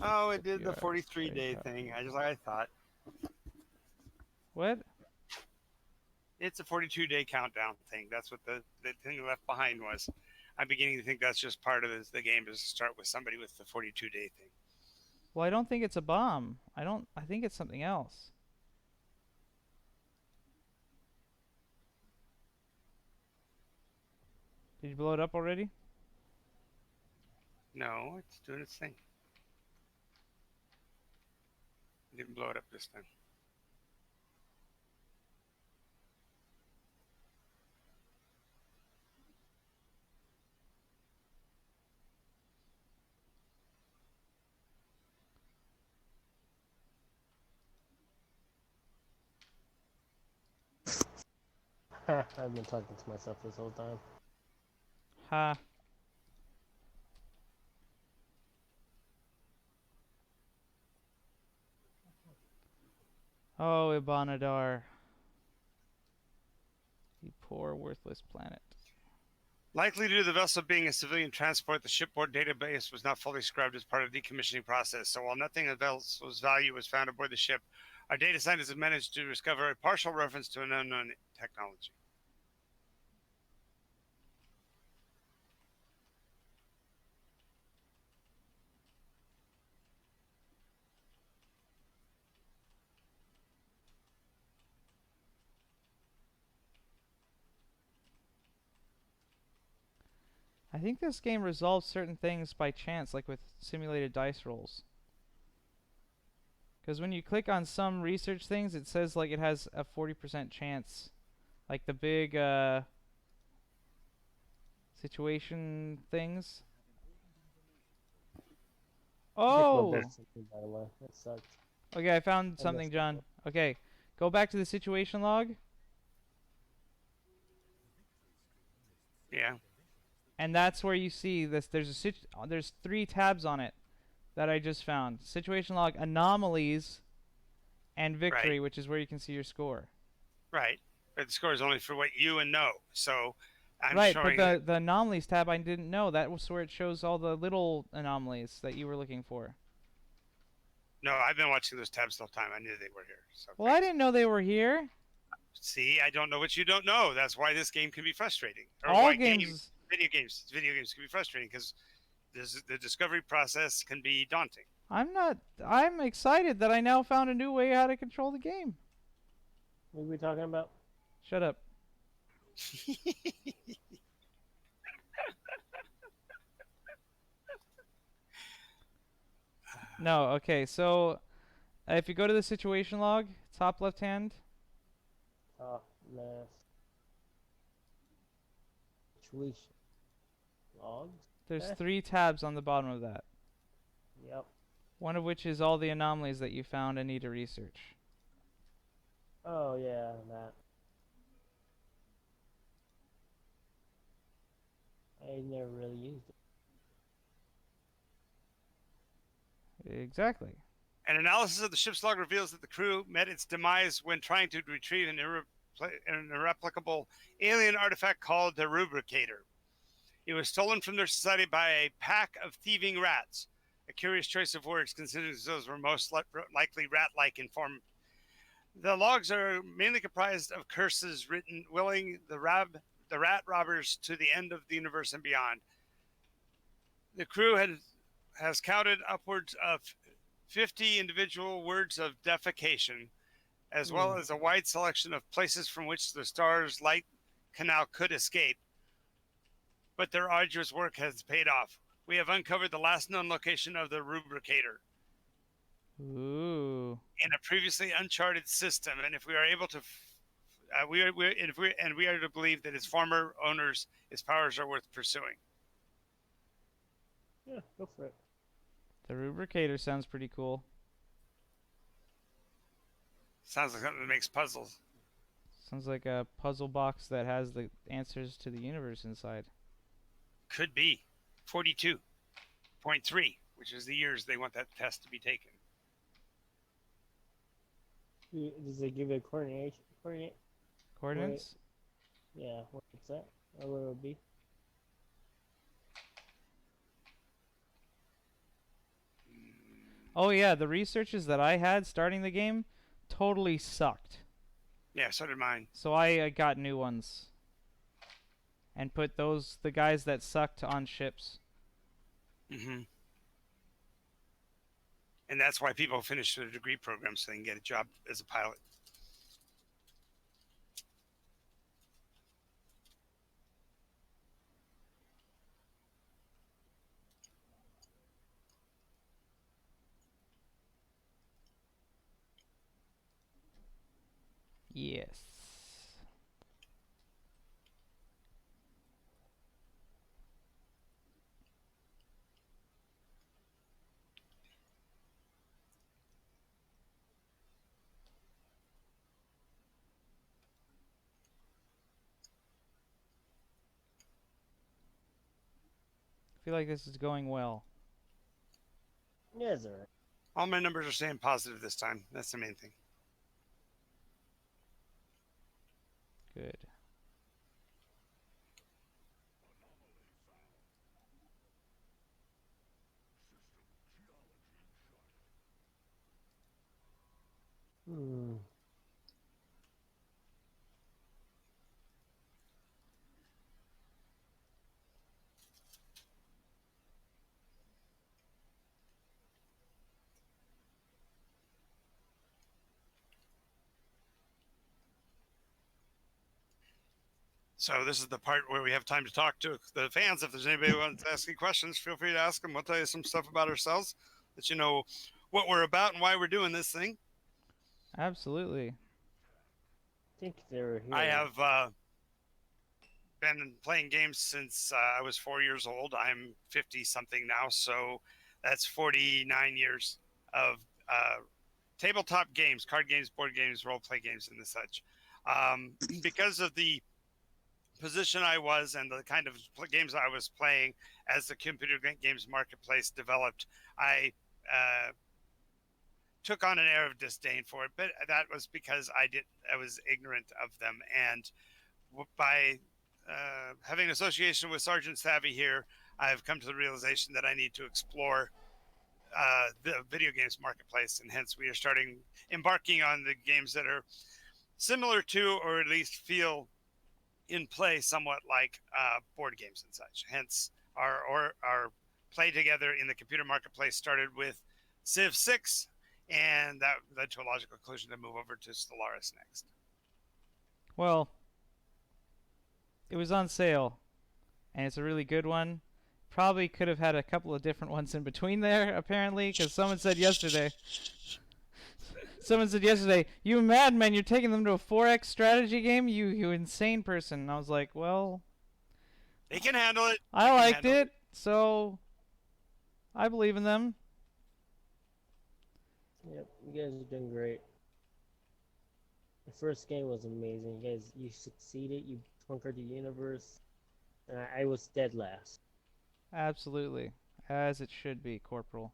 Oh, it did the Yeah, 43-day thing. I just like I thought. What? It's a 42-day countdown thing. That's what the thing left behind was. I'm beginning to think that's just part of the game is to start with somebody with the 42-day thing. Well, I don't think it's a bomb. I think it's something else. Did you blow it up already? No, it's doing its thing. I didn't blow it up this time. I've been talking to myself this whole time. Ha. Oh, Ibanadar. You poor, worthless planet. Likely due to the vessel being a civilian transport, the shipboard database was not fully scrubbed as part of the decommissioning process. So while nothing of vessel's value was found aboard the ship, our data scientists have managed to discover a partial reference to an unknown technology. I think this game resolves certain things by chance, like with simulated dice rolls. Because when you click on some research things, it says like it has a 40% chance. Like the big situation things. Oh! By the way, that sucked. Okay, I found I something, messed John. up. Okay, go back to the situation log, Yeah. and that's where you see this. There's 3 tabs on it that I just found. Situation log, anomalies, and victory, Right. which is where you can see your score. Right. But the score is only for what you and know. So I'm Right, showing but the anomalies tab I didn't know. That was where it shows all the little anomalies that you were looking for. No, I've been watching those tabs the whole time. I knew they were here. So Well, I didn't know they were here. See, I don't know what you don't know. That's why this game can be frustrating. Or All why games. video games can be frustrating because the discovery process can be daunting. I'm excited that I now found a new way how to control the game. What are we talking about? Shut up. No, okay, so if you go to the situation log, top left hand, Oh, left. Situation. Logs? there's Eh. 3 tabs on the bottom of that. Yep. One of which is all the anomalies that you found and need to research. Oh, yeah, that. I never really used it. Exactly. An analysis of the ship's log reveals that the crew met its demise when trying to retrieve an irreplicable alien artifact called the Rubricator. It was stolen from their society by a pack of thieving rats. A curious choice of words, considering those were most likely rat-like in form. The logs are mainly comprised of curses written willing the rat robbers to the end of the universe and beyond. The crew has counted upwards of 50 individual words of defecation, as well as a wide selection of places from which the star's light canal could escape. But their arduous work has paid off. We have uncovered the last known location of the Rubricator. Ooh. In a previously uncharted system, and if we are able to, we are to believe that its former owners, its powers are worth pursuing. Yeah, go for it. The Rubricator sounds pretty cool. Sounds like something that makes puzzles. Sounds like a puzzle box that has the answers to the universe inside. Could be 42.3, which is the years they want that test to be taken. Does it give it coordinates? Yeah, what's that? Or what it would be? Oh yeah, the researches that I had starting the game totally sucked. Yeah, so did mine. So I got new ones. And put the guys that sucked on ships. Mm-hmm. And that's why people finish their degree program so they can get a job as a pilot. Yes. I feel like this is going well. Yeah, it's alright. All my numbers are staying positive this time. That's the main thing. Good. So this is the part where we have time to talk to the fans. If there's anybody who wants to ask any questions, feel free to ask them. We'll tell you some stuff about ourselves, let you know what we're about and why we're doing this thing. Absolutely. I think they were here. I have been playing games since I was 4 years old. I'm 50-something now, so that's 49 years of tabletop games, card games, board games, role-play games, and the such. Because of the position I was and the kind of games I was playing as the computer games marketplace developed, I took on an air of disdain for it, but that was because I was ignorant of them. And by having an association with Sergeant Savvy here, I've come to the realization that I need to explore the video games marketplace, and hence we are embarking on the games that are similar to, or at least feel in play somewhat like board games and such. Hence our play together in the computer marketplace started with Civ 6, and that led to a logical conclusion to move over to Stellaris next. Well, it was on sale, and it's a really good one. Probably could have had a couple of different ones in between there, apparently, because someone said yesterday, you madman, you're taking them to a 4X strategy game? You insane person. And I was like, well, they can handle it. I liked it, so I believe in them. Yep, you guys are doing great. The first game was amazing. You succeeded. You conquered the universe. And I was dead last. Absolutely. As it should be, Corporal.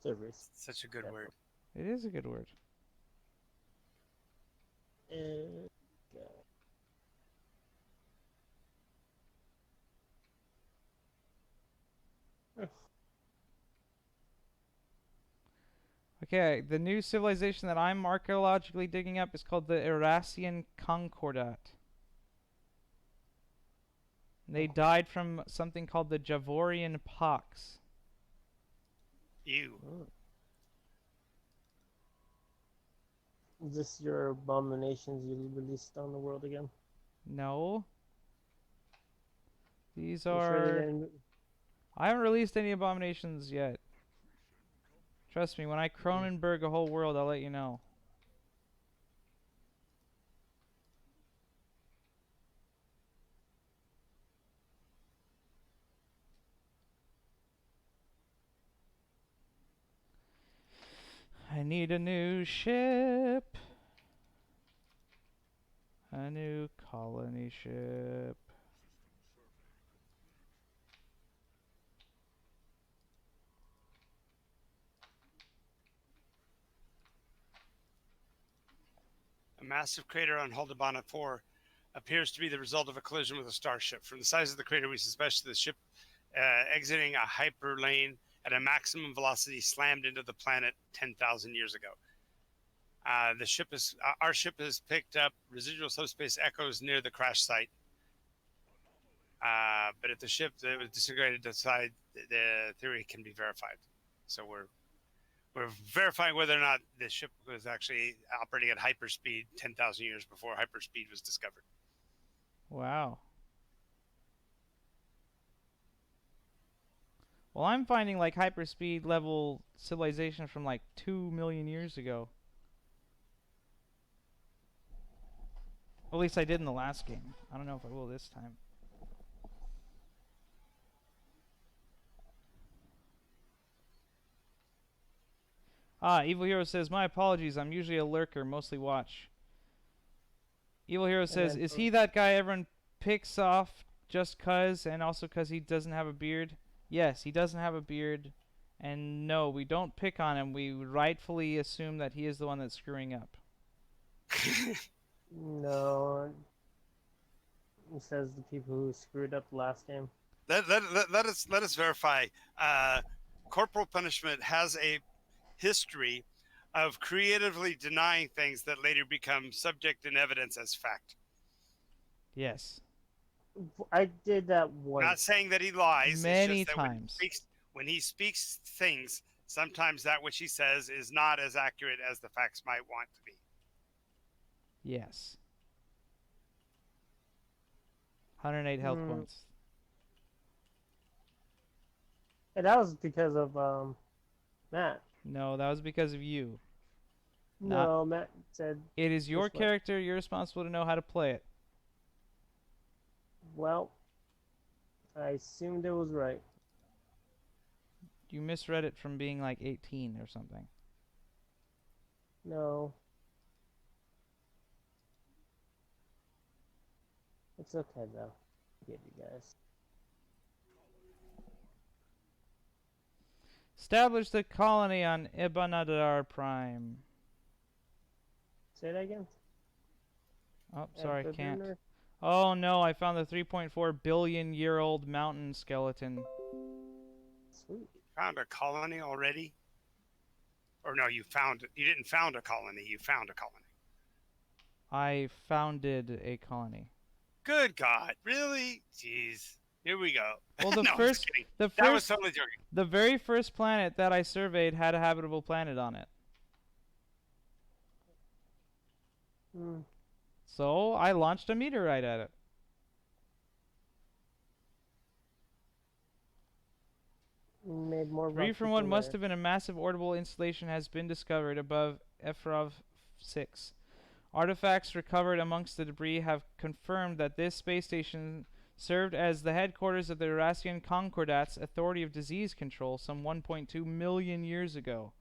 Cerberus. Such a good Yeah. word. It is a good word. And Okay, the new civilization that I'm archaeologically digging up is called the Irasian Concordat. They died from something called the Javorian pox. Ew. is this your abominations you released on the world again? No. These You sure they are... didn't? I haven't released any abominations yet. Trust me, when I Cronenberg a whole world, I'll let you know. I need a new ship. A new colony ship. A massive crater on Haldebana 4 appears to be the result of a collision with a starship. From the size of the crater, we suspect the ship exiting a hyperlane at a maximum velocity slammed into the planet 10,000 years ago. Our ship has picked up residual subspace echoes near the crash site. But if the ship that was disintegrated aside, the theory can be verified. So we're verifying whether or not the ship was actually operating at hyperspeed 10,000 years before hyperspeed was discovered. Wow. Well, I'm finding like hyperspeed level civilization from like 2 million years ago. At least I did in the last game. I don't know if I will this time. Evil Hero says, my apologies, I'm usually a lurker, mostly watch. Evil Hero says, is he that guy everyone picks off just cuz, and also cuz he doesn't have a beard? Yes, he doesn't have a beard, and no, we don't pick on him, we rightfully assume that he is the one that's screwing up. No. It says the people who screwed up the last game. Let us verify. Corporal Punishment has a history of creatively denying things that later become subject and evidence as fact. Yes. I did that once. Not saying that he lies. Many it's just that times. When he speaks things, sometimes that which he says is not as accurate as the facts might want to be. Yes. 108 health points. And that was because of Matt. No, that was because of you. No, Matt said. It is your character. You're responsible to know how to play it. Well, I assumed it was right. You misread it from being like 18 or something. No. It's okay though. Get you guys. Establish the colony on Ibanadar Prime. Say that again. Oh, sorry, I can't. Oh no, I found the 3.4 billion year old mountain skeleton. Sweet. Found a colony already? Or no, you didn't found a colony, you found a colony. I founded a colony. Good God, really? Jeez. Here we go. Well, no, the was totally joking. The very first planet that I surveyed had a habitable planet on it. So I launched a meteorite at it. Made more. Free from what must have been a massive orbital installation has been discovered above Efrov 6. Artifacts recovered amongst the debris have confirmed that this space station served as the headquarters of the Irasian Concordat's Authority of Disease Control some 1.2 million years ago.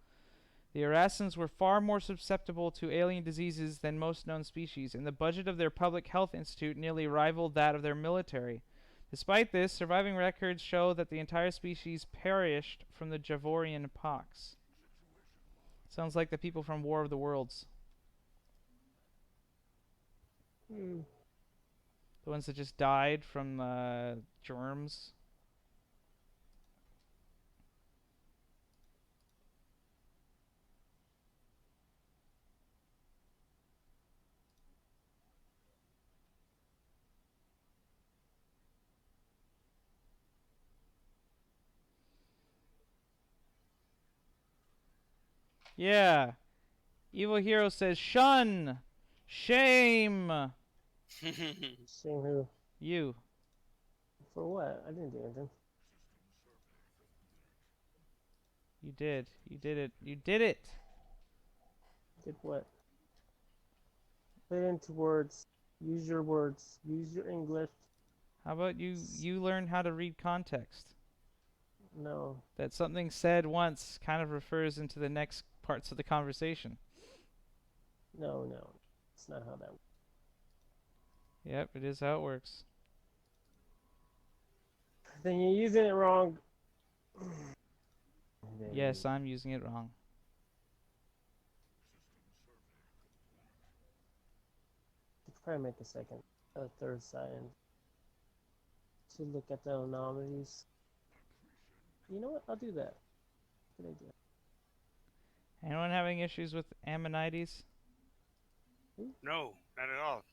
The Irasians were far more susceptible to alien diseases than most known species, and the budget of their public health institute nearly rivaled that of their military. Despite this, surviving records show that the entire species perished from the Javorian pox. Sounds like the people from War of the Worlds. Hmm. The ones that just died from germs. Yeah. Evil Hero says, shun! Shame! Shame who? You. For what? I didn't do anything. You did. You did it. You did it! Did what? Put it into words. Use your words. Use your English. How about you learn how to read context? No. That something said once kind of refers into the next parts of the conversation. No, no. It's not how that works. Yep, it is how it works. Then you're using it wrong. Yes, I'm using it wrong. You could probably make a third sign to look at the anomalies. You know what? I'll do that. Good idea. Anyone having issues with ammonites? No, not at all.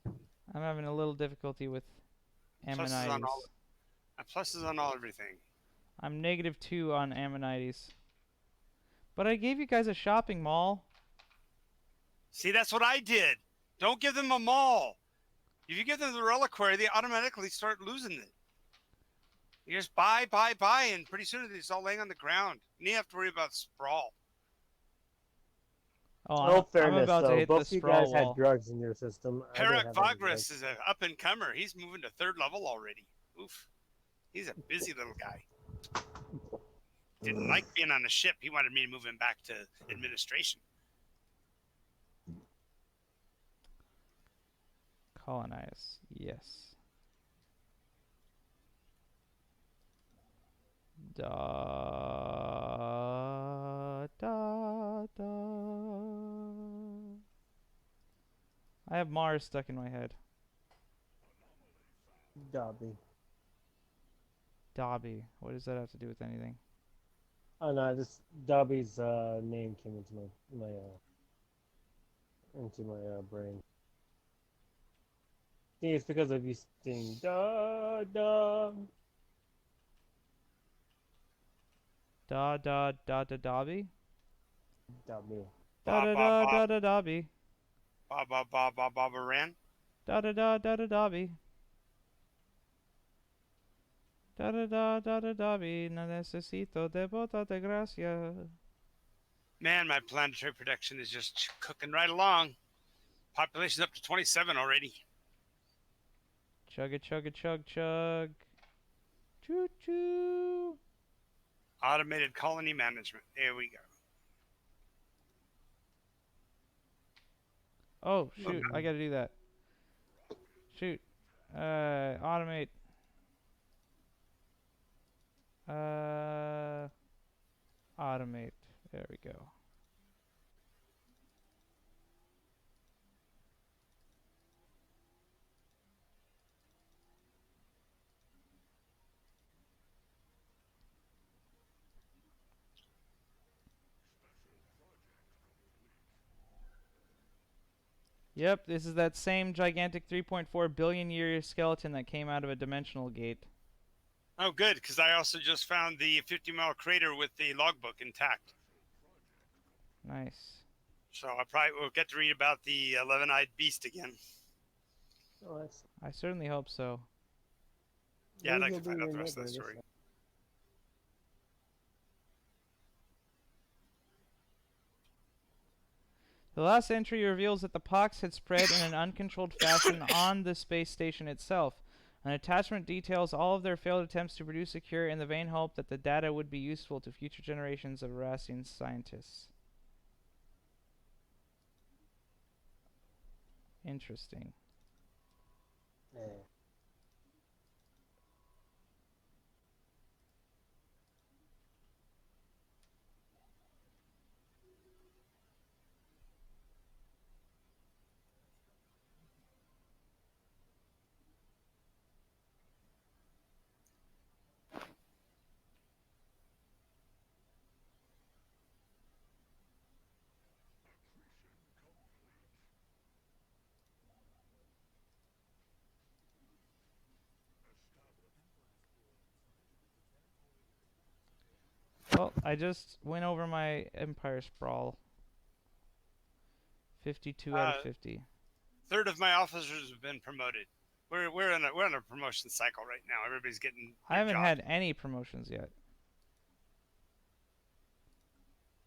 I'm having a little difficulty with Pluses ammonites. on all. Pluses on all everything. I'm -2 on ammonites. But I gave you guys a shopping mall. See, that's what I did. Don't give them a mall. If you give them the reliquary, they automatically start losing it. You just buy, and pretty soon it's all laying on the ground. And you have to worry about sprawl. Oh, I'm fairness, about to though. hit the Both you sprawl guys wall. had drugs in your system. I don't Perak have any Vagris drugs. is an up-and-comer. He's moving to 3rd level already. Oof. He's a busy little guy. Didn't like being on a ship. He wanted me to move him back to administration. Colonize. Yes. Da da da. I have Mars stuck in my head. Dobby. Dobby. What does that have to do with anything? Oh no, this Dobby's name came into my brain. See, it's because of you saying da da. Da da da da Dobby. Dobby. Da da da da da Dobby. Baba ran. Da da da da da Dobby. Da da da da da Dobby. No necesito de bota de gracia. Man, my planetary production is just cooking right along. Population's up to 27 already. Chugga chugga chug chug. Choo choo. Automated colony management. There we go. Oh shoot! I gotta do that. Shoot. Automate. Automate. There we go. Yep, this is that same gigantic 3.4 billion year skeleton that came out of a dimensional gate. Oh, good, because I also just found the 50-mile crater with the logbook intact. Nice. So I probably will get to read about the 11-eyed beast again. Oh, that's. I certainly hope so. Yeah, I'd like Maybe to he'll find be out the your rest of that neighbor, story. this The last entry reveals that the pox had spread in an uncontrolled fashion on the space station itself. An attachment details all of their failed attempts to produce a cure in the vain hope that the data would be useful to future generations of Rassian scientists. Interesting. Yeah. Well, I just went over my Empire Sprawl. 52 out of 50. Third of my officers have been promoted. We're on a promotion cycle right now. Everybody's getting I their haven't job. had any promotions yet.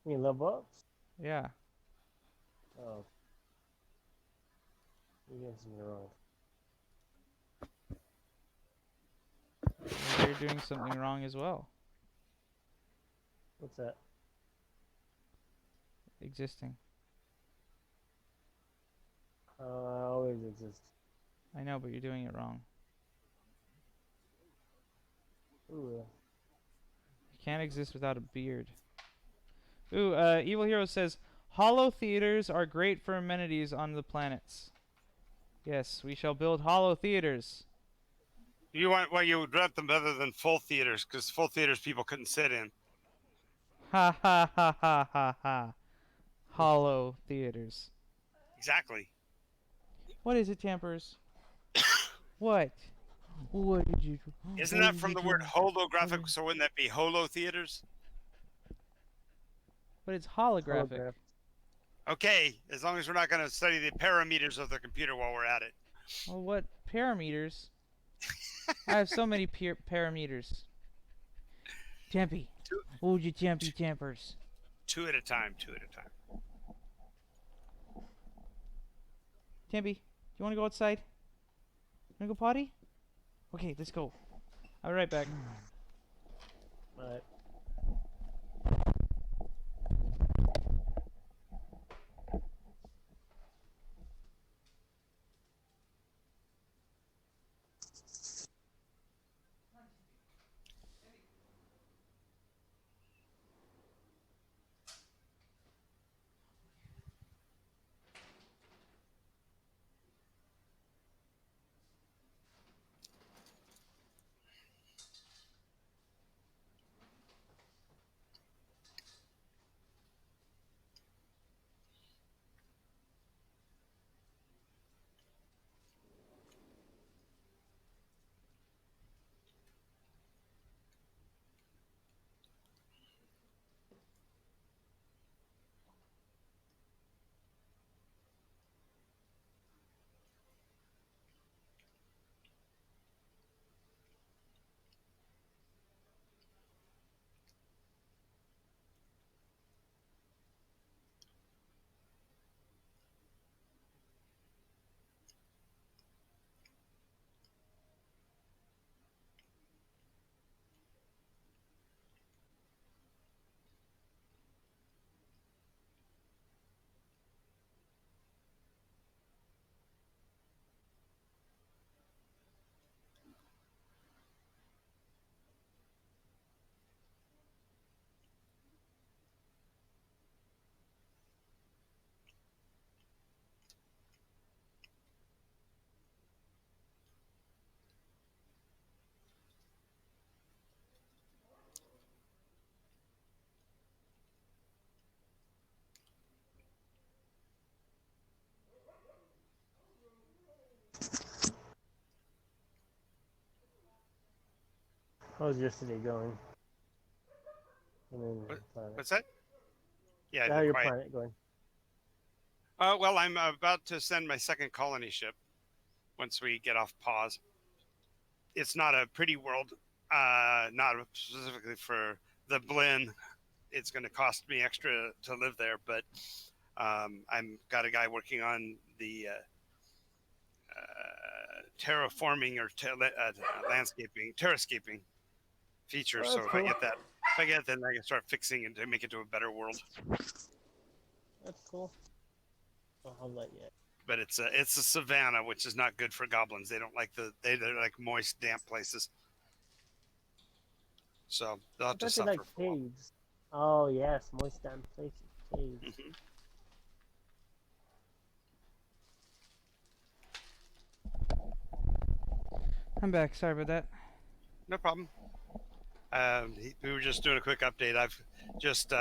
You level ups? Yeah. Oh. You guys are wrong. Maybe you're doing something wrong as well. What's that? Existing. I always exist. I know, but you're doing it wrong. Ooh. You can't exist without a beard. Ooh, Evil Hero says, hollow theaters are great for amenities on the planets. Yes, we shall build hollow theaters. You would rent them better than full theaters, because full theaters people couldn't sit in. Ha ha ha ha ha ha. Hollow theaters. Exactly. What is it, Tampers? What? What did you do? Isn't What that did from you the do? word holographic? So wouldn't that be holo theaters? But it's holographic. Holograph. Okay, as long as we're not going to study the parameters of the computer while we're at it. Well, what parameters? I have so many parameters. Tampy. What would you Tampy Tampers? Two at a time, two at a time. Tampy, do you want to go outside? You want to go potty? Okay, let's go. I'll be right back. But how's yesterday going? What's that? Yeah, How's your quiet. planet going? Well, I'm about to send my second colony ship once we get off pause. It's not a pretty world, not specifically for the Blinn. It's going to cost me extra to live there, but I'm got a guy working on the terraforming or terrascaping feature. Oh, So that's if cool. I get that, then I can start fixing it to make it to a better world. That's cool. I'll let you. But it's a savanna, which is not good for goblins. They don't like they're like moist, damp places. So they'll have I to thought they suffer like for a while. caves. Oh yes, moist damp places. Caves. Mhm. I'm back. Sorry about that. No problem. We were just doing a quick update. I've just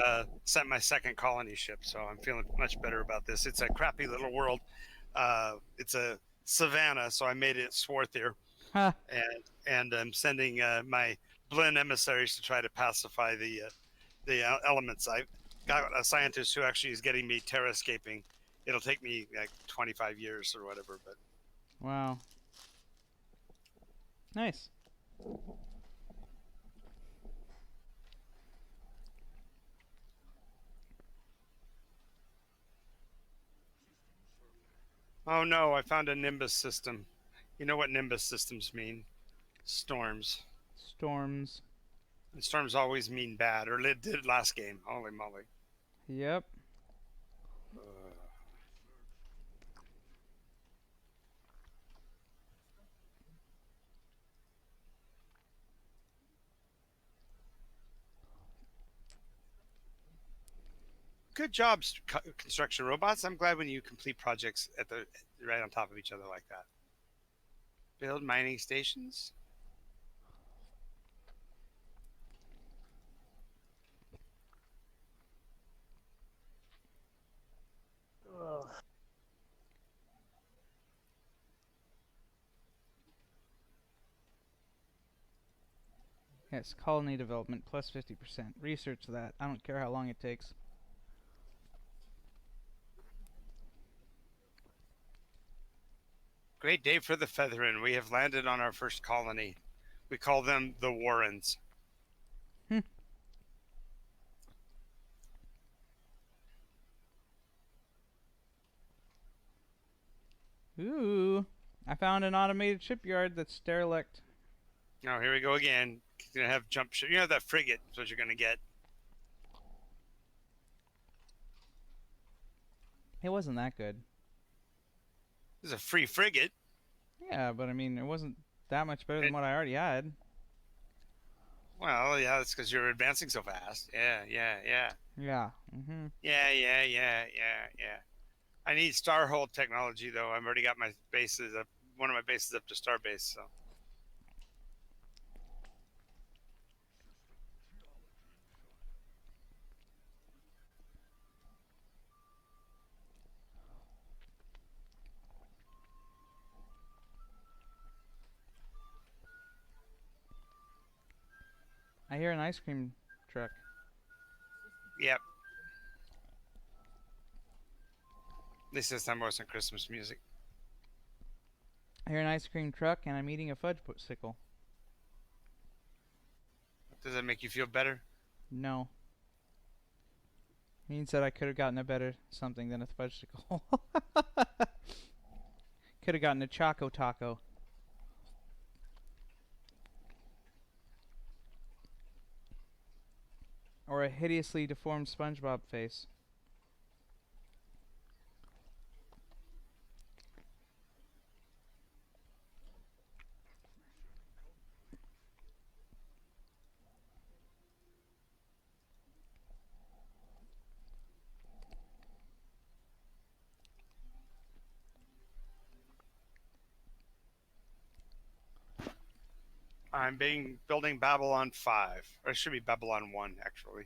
sent my second colony ship, so I'm feeling much better about this. It's a crappy little world. It's a savanna, so I made it swarthier, Ha. and I'm sending my Blinn emissaries to try to pacify the the elements. I've got a scientist who actually is getting me terrascaping. It'll take me like 25 years or whatever, but Wow. Nice. oh no, I found a Nimbus system. You know what Nimbus systems mean? Storms. Storms. And storms always mean bad, or it did last game. Holy moly. Yep. Good job, construction robots. I'm glad when you complete projects at the right on top of each other like that. Build mining stations. Ugh. Yes, colony development plus 50%. Research that. I don't care how long it takes. Great day for the Featherin. We have landed on our first colony. We call them the Warrens. Ooh. I found an automated shipyard that's derelict. Oh, here we go again. You're gonna have jump ship. You know that frigate is what you're gonna get. It wasn't that good. This is a free frigate. Yeah, but I mean, it wasn't that much better than what I already had. Well, yeah, that's because you're advancing so fast. Yeah. Yeah. Yeah. I need Starhold technology though. I've already got my bases up. One of my bases up to Starbase. So. I hear an ice cream truck. Yep. At least this time it wasn't Christmas music. I hear an ice cream truck, and I'm eating a fudge sickle. Does that make you feel better? No. Means that I could have gotten a better something than a fudge sickle. Could have gotten a Choco Taco. Or a hideously deformed SpongeBob face. I'm building Babylon 5. Or it should be Babylon 1, actually.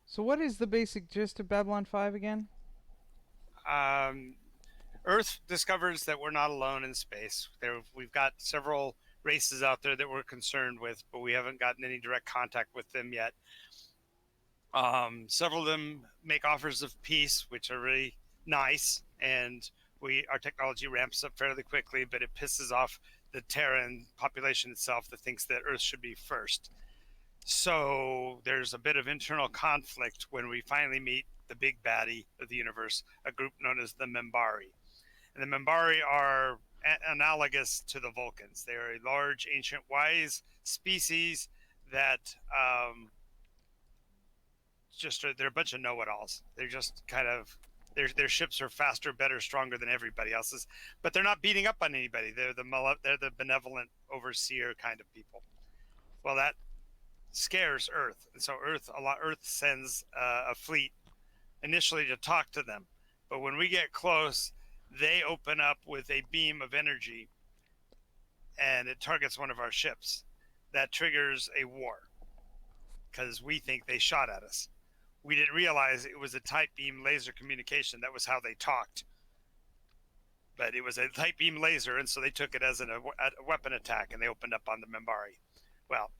So what is the basic gist of Babylon 5 again? Earth discovers that we're not alone in space. We've got several races out there that we're concerned with, but we haven't gotten any direct contact with them yet. Several of them make offers of peace, which are really nice, and our technology ramps up fairly quickly, but it pisses off the Terran population itself that thinks that Earth should be first. So there's a bit of internal conflict when we finally meet the big baddie of the universe, a group known as the Membari. And the Membari are analogous to the Vulcans. They're a large, ancient, wise species that they're a bunch of know-it-alls. They're just kind of their ships are faster, better, stronger than everybody else's, but they're not beating up on anybody. They're the benevolent overseer kind of people. Well, that scares Earth, and so Earth sends a fleet initially to talk to them, but when we get close, they open up with a beam of energy, and it targets one of our ships. That triggers a war because we think they shot at us. We didn't realize it was a tight beam laser communication. That was how they talked. but it was a light beam laser, and so they took it as a weapon attack, and they opened up on the Minbari. Well,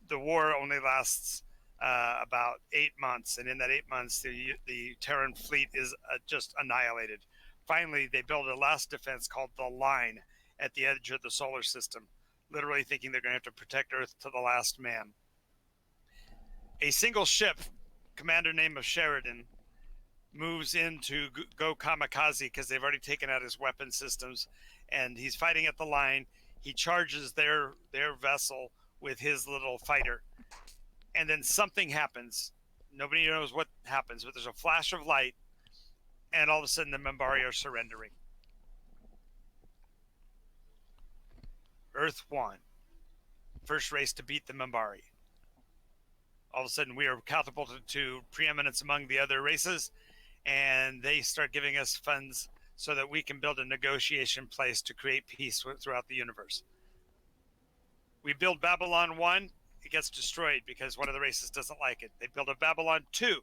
the war only lasts about 8 months, and in that 8 months, the Terran fleet is just annihilated. Finally, they build a last defense called the Line at the edge of the solar system, literally thinking they're going to have to protect Earth to the last man. A single ship, commander name of Sheridan, moves in to go kamikaze because they've already taken out his weapon systems, and he's fighting at the Line. He charges their vessel with his little fighter, and then something happens. Nobody knows what happens, but there's a flash of light, and all of a sudden the Minbari are surrendering. Earth won. First race to beat the Minbari. All of a sudden we are catapulted to preeminence among the other races, and they start giving us funds so that we can build a negotiation place to create peace throughout the universe. We build Babylon 1, it gets destroyed because one of the races doesn't like it. They build a Babylon 2,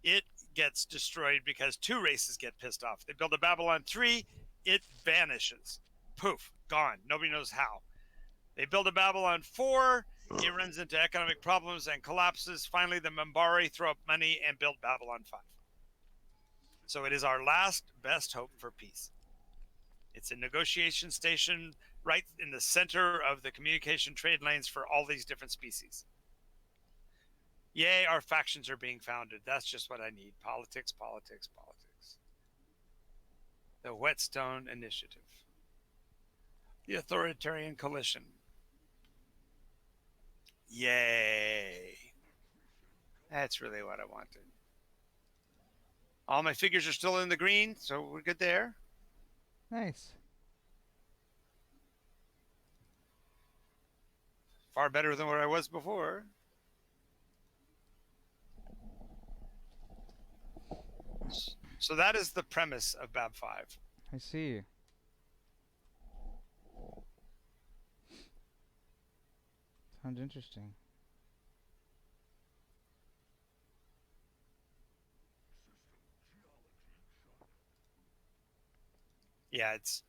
it gets destroyed because 2 races get pissed off. They build a Babylon 3, it vanishes. Poof, gone. Nobody knows how. They build a Babylon 4, it runs into economic problems and collapses. Finally, the Minbari throw up money and build Babylon 5. So it is our last best hope for peace. It's a negotiation station right in the center of the communication trade lanes for all these different species. Yay, our factions are being founded. That's just what I need. Politics, politics, politics. The Whetstone Initiative. The Authoritarian Coalition. Yay. That's really what I wanted. All my figures are still in the green, so we're good there. Nice. Far better than where I was before. So that is the premise of Bab 5. I see. Sounds interesting. Yeah, it's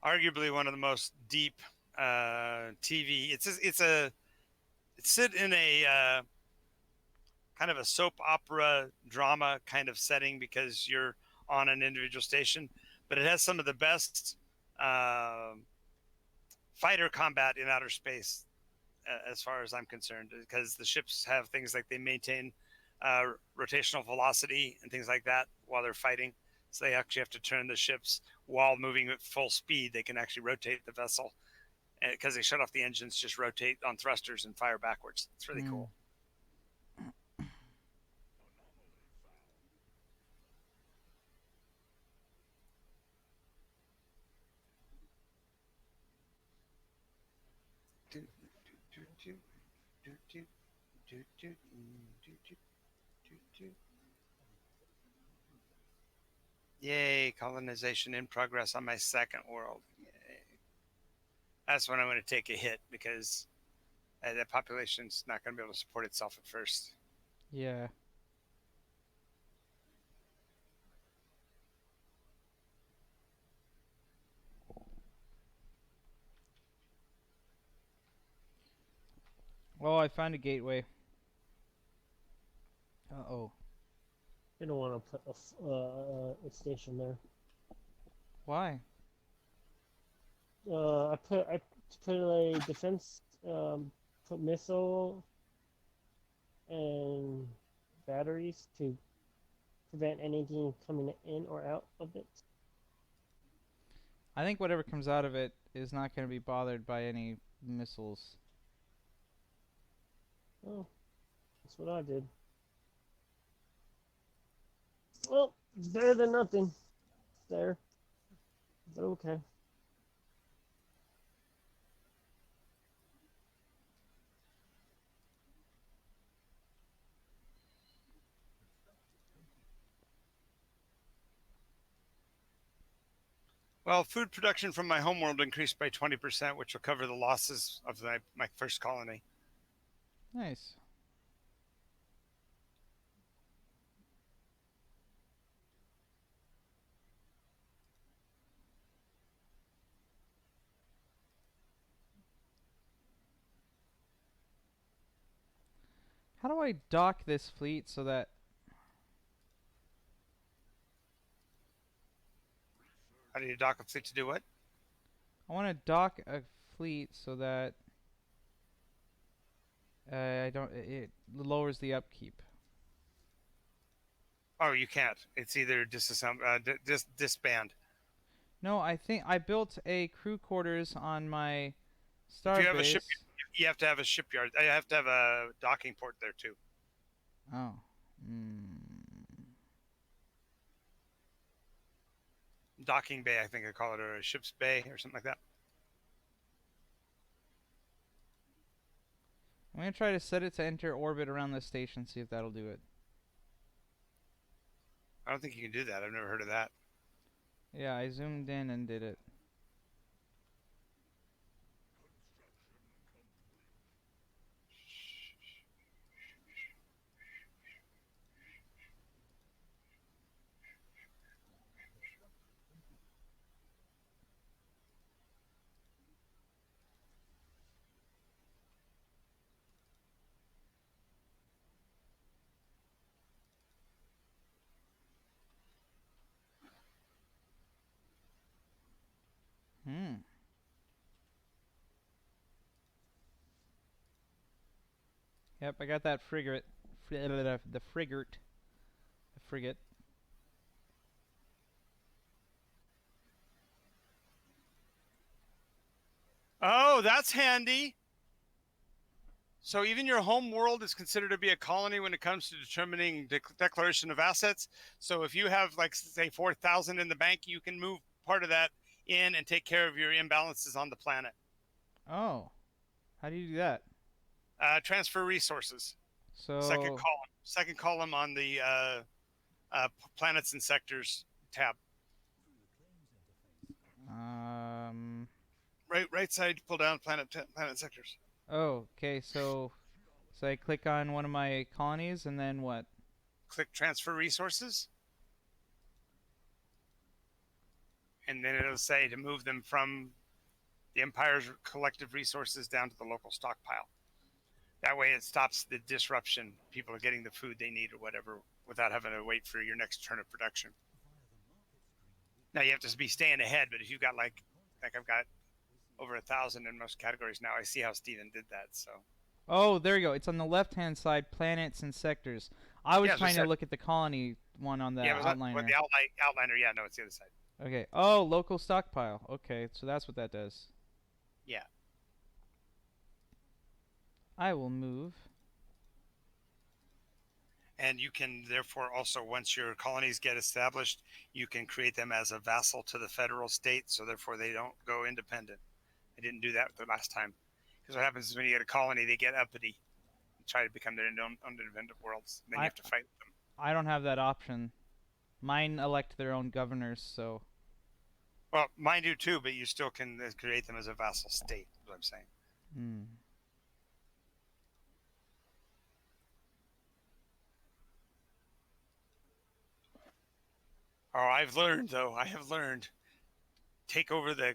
arguably one of the most deep TV. It's set in a kind of a soap opera drama kind of setting because you're on an individual station, but it has some of the best fighter combat in outer space as far as I'm concerned, because the ships have things like they maintain rotational velocity and things like that while they're fighting. So they actually have to turn the ships while moving at full speed. They can actually rotate the vessel because they shut off the engines, just rotate on thrusters and fire backwards. It's really cool. Yay, colonization in progress on my second world. Yay. That's when I'm going to take a hit because the population's not going to be able to support itself at first. Yeah. Oh, I found a gateway. Uh-oh. You don't want to put a station there. Why? I put a defense, put missile and batteries to prevent anything coming in or out of it. I think whatever comes out of it is not going to be bothered by any missiles. Oh, that's what I did. Well, it's better than nothing. There. But okay. Well, food production from my homeworld increased by 20%, which will cover the losses of my first colony. Nice. How do I dock this fleet so that... How do you dock a fleet to do what? I want to dock a fleet so that I don't. It lowers the upkeep. Oh, you can't. It's either disband. No, I think I built a crew quarters on my If you have a ship, starbase. you have to have a shipyard. You have to have a docking port there too. Oh. Docking bay, I think I call it, or a ship's bay, or something like that. I'm gonna try to set it to enter orbit around the station. See if that'll do it. I don't think you can do that. I've never heard of that. Yeah, I zoomed in and did it. Yep, I got that frigate. The frigate. The frigate. Oh, that's handy. So even your home world is considered to be a colony when it comes to determining declaration of assets. So if you have, like, say, 4,000 in the bank, you can move part of that in and take care of your imbalances on the planet. Oh, how do you do that? Transfer resources. So, Second column on the planets and sectors tab. Right side, pull down planet sectors. Oh, okay. So I click on one of my colonies and then what? Click transfer resources. And then it'll say to move them from the Empire's collective resources down to the local stockpile. That way it stops the disruption. People are getting the food they need or whatever without having to wait for your next turn of production. Now you have to be staying ahead, but if you've got like I've got over 1,000 in most categories now, I see how Steven did that. So. Oh, there you go. It's on the left-hand side, planets and sectors. I was trying to look at the colony one on the outliner. The outliner. Yeah, no, it's the other side. Okay. Oh, local stockpile. Okay, so that's what that does. Yeah. I will move. And you can therefore also, once your colonies get established, you can create them as a vassal to the federal state, so therefore they don't go independent. I didn't do that the last time. Because what happens is when you get a colony, they get uppity and try to become their own independent worlds. And then you have to fight with them. I don't have that option. Mine elect their own governors, so... Well, mine do too, but you still can create them as a vassal state, is what I'm saying. Oh, I have learned. Take over the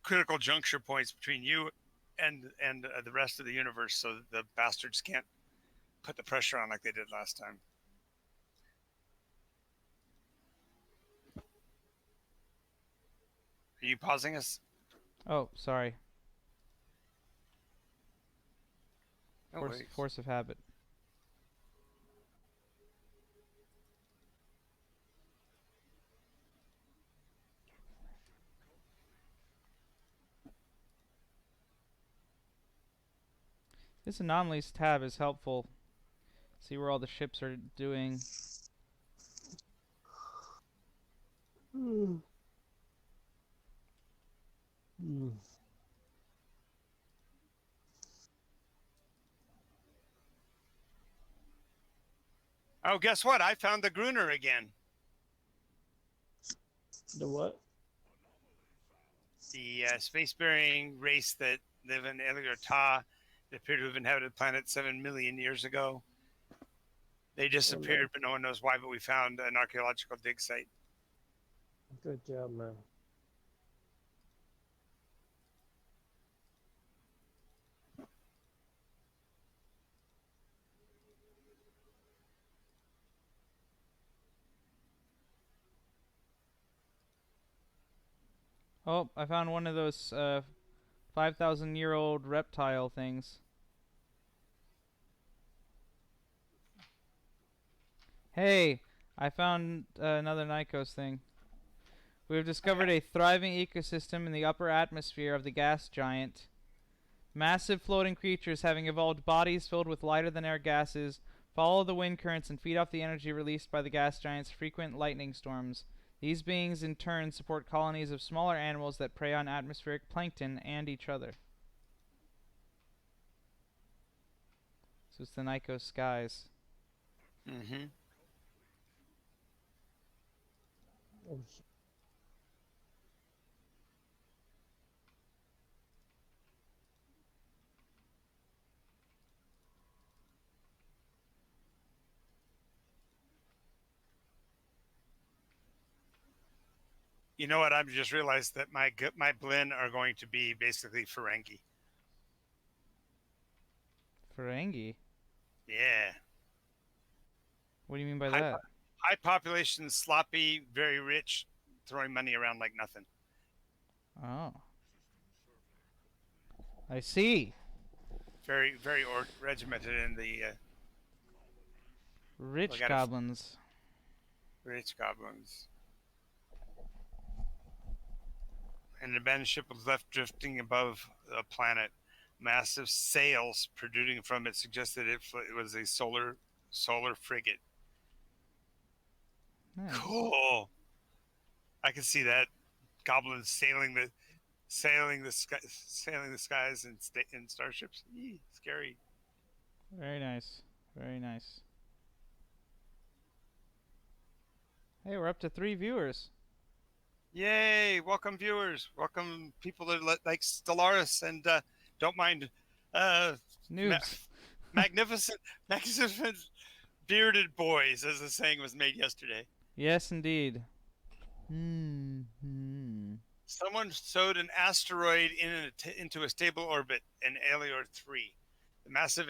critical juncture points between you and the rest of the universe, so that the bastards can't put the pressure on like they did last time. Are you pausing us? Oh, sorry. No Force of habit. This anomalies tab is helpful. See where all the ships are doing. Oh, guess what? I found the Gruner again. The what? The spacefaring race that live in Elior-Ta, that appear to have inhabited the planet 7 million years ago. They disappeared, but no one knows why, but we found an archaeological dig site. Good job, man. Oh, I found one of those 5,000-year-old reptile things. Hey, I found another Nikos thing. We have discovered a thriving ecosystem in the upper atmosphere of the gas giant. Massive floating creatures having evolved bodies filled with lighter-than-air gases follow the wind currents and feed off the energy released by the gas giant's frequent lightning storms. These beings, in turn, support colonies of smaller animals that prey on atmospheric plankton and each other. So it's the Nikos skies. Mm-hmm. Oh, You know what? I've just realized that my blend are going to be basically Ferengi. Ferengi? Yeah. What do you mean by High, that? high population, sloppy, very rich, throwing money around like nothing. Oh. I see. Very, very regimented in the Rich goblins. rich goblins. An abandoned ship was left drifting above a planet. Massive sails protruding from it suggested it was a solar frigate. Nice. Cool. I can see that goblins sailing the skies in starships. Eee, scary. Very nice. Very nice. Hey, we're up to 3 viewers. Yay! Welcome viewers. Welcome people that like Stellaris and don't mind Noobs. magnificent bearded boys, as the saying was made yesterday. Yes, indeed. Someone sowed an asteroid into a stable orbit in Alior 3. The massive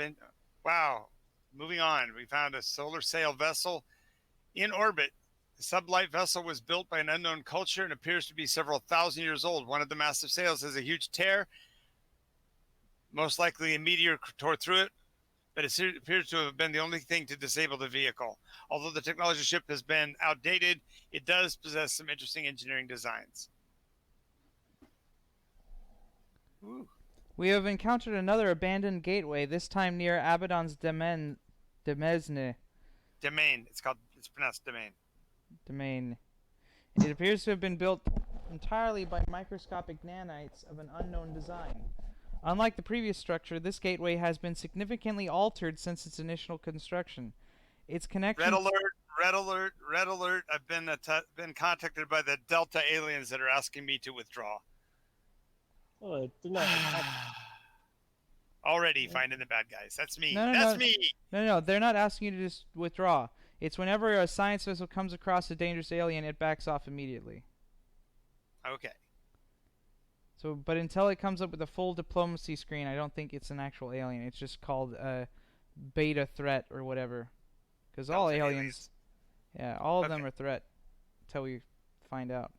wow. Moving on, we found a solar sail vessel in orbit. The sublight vessel was built by an unknown culture and appears to be several thousand years old. One of the massive sails has a huge tear. Most likely a meteor tore through it, but it appears to have been the only thing to disable the vehicle. Although the technology ship has been outdated, it does possess some interesting engineering designs. Ooh. We have encountered another abandoned gateway, this time near Abaddon's Demesne. Domain. It's pronounced domain. It appears to have been built entirely by microscopic nanites of an unknown design. Unlike the previous structure, this gateway has been significantly altered since its initial construction. Its connection... Red alert, red alert, red alert. I've been contacted by the Delta aliens that are asking me to withdraw. oh, they're not attacking. Already finding the bad guys. That's me. No, That's me. No, they're not asking you to just withdraw. It's whenever a science vessel comes across a dangerous alien, it backs off immediately. Okay. So, but until it comes up with a full diplomacy screen, I don't think it's an actual alien. It's just called a beta threat or whatever. Because all aliens, yeah, all of them are threat until we find out.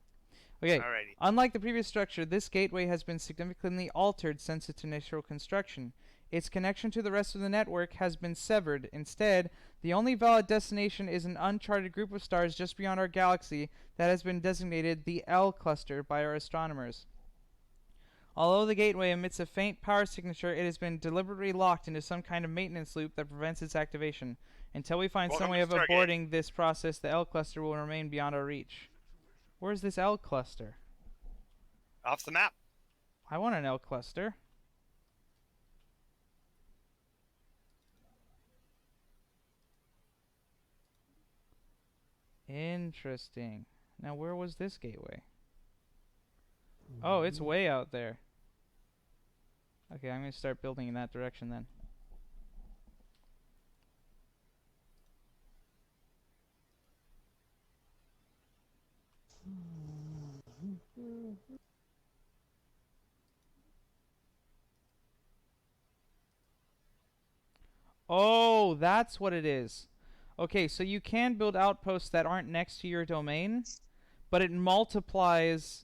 Okay. Alrighty. Unlike the previous structure, this gateway has been significantly altered since its initial construction. Its connection to the rest of the network has been severed. Instead, the only valid destination is an uncharted group of stars just beyond our galaxy that has been designated the L cluster by our astronomers. Although the gateway emits a faint power signature, it has been deliberately locked into some kind of maintenance loop that prevents its activation. Until we find some way of aborting this process, the L cluster will remain beyond our reach. Where's this L cluster? Off the map. I want an L cluster. Interesting. Now, where was this gateway? Oh, it's way out there. Okay, I'm going to start building in that direction then. Oh, that's what it is. Okay, so you can build outposts that aren't next to your domain, but it multiplies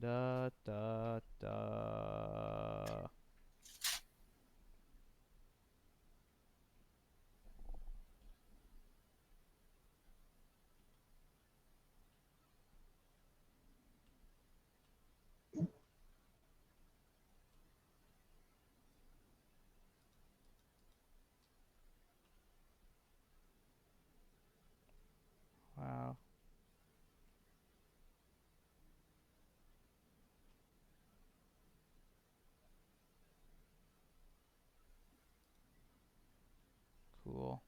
Da da da. Wow. Cool.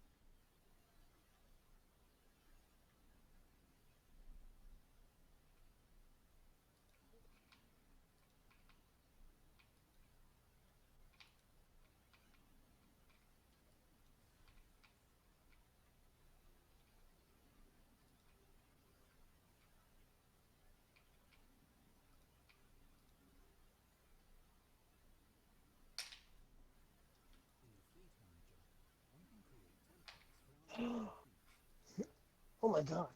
Oh my god.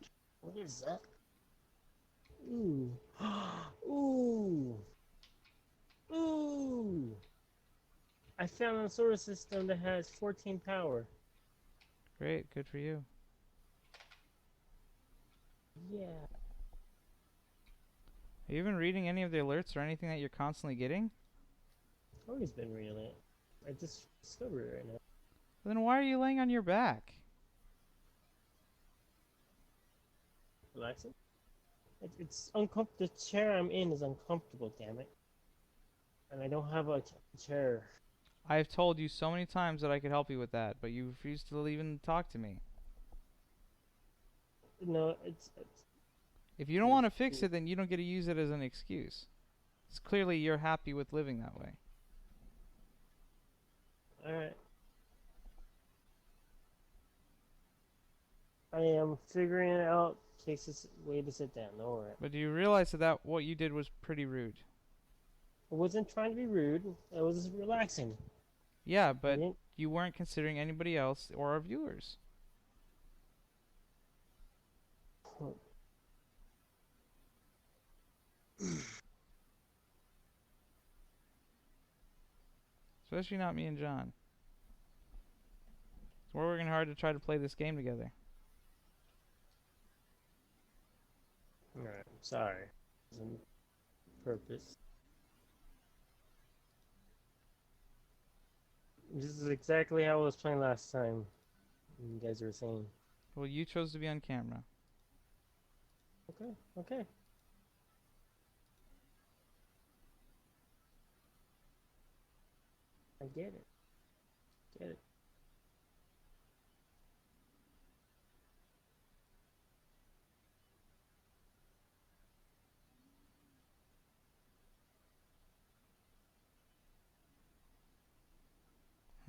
What is that? Ooh. Ooh. Ooh. I found a solar system that has 14 power. Great. Good for you. Yeah. Are you even reading any of the alerts or anything that you're constantly getting? I've always been reading it. I just discovered it right now. Then why are you laying on your back? Relaxing? It's uncomfortable. The chair I'm in is uncomfortable, damn it. And I don't have a chair. I've told you so many times that I could help you with that, but you refuse to even talk to me. No, If you don't want to fix it, then you don't get to use it as an excuse. It's clearly you're happy with living that way. alright. I am figuring out Case's way to sit down. Don't worry. But do you realize that what you did was pretty rude? I wasn't trying to be rude. I was just relaxing. Yeah, but you weren't considering anybody else or our viewers. Especially not me and John. We're working hard to try to play this game together. Alright, I'm sorry. It wasn't purpose. This is exactly how I was playing last time. You guys were saying. Well, you chose to be on camera. Okay, okay. I get it. Get it.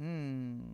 Hmm.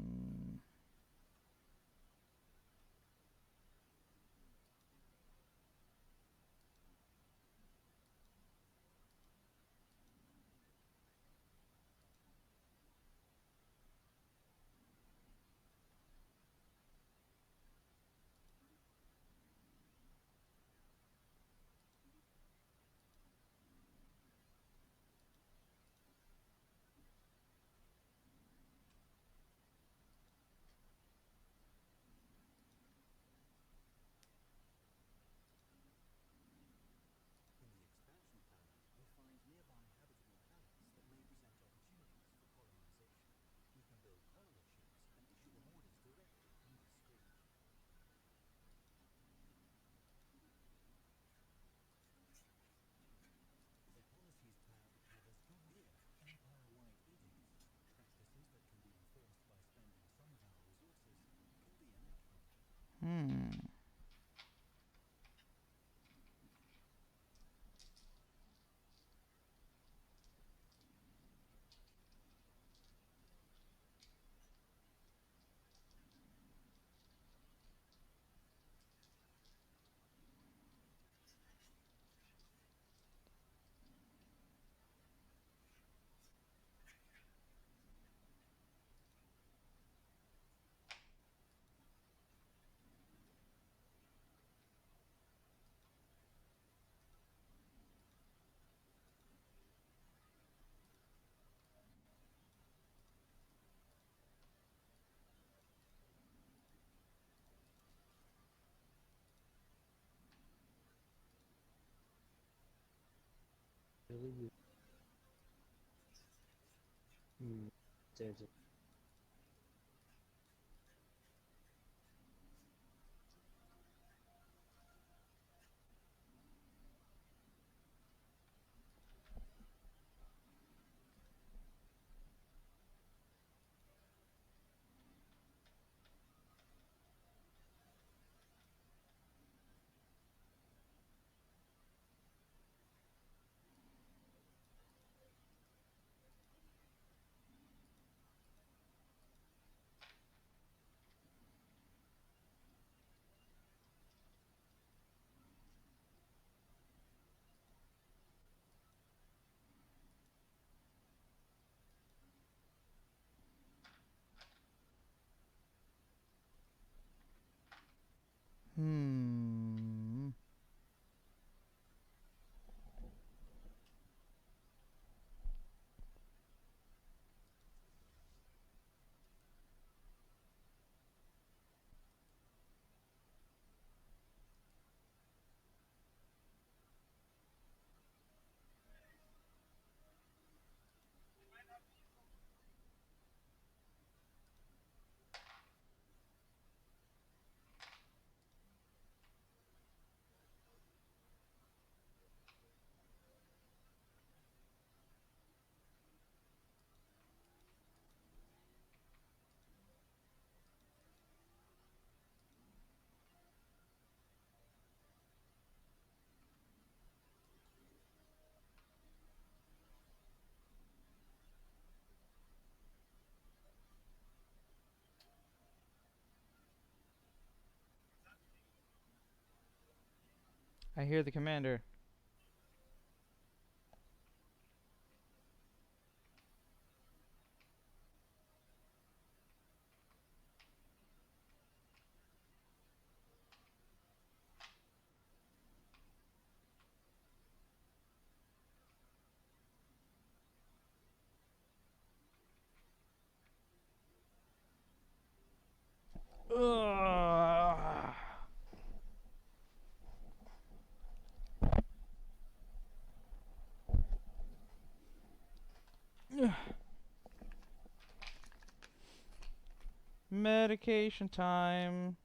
Hmm. really use? There's a Hmm. I hear the commander. Ugh. Medication time.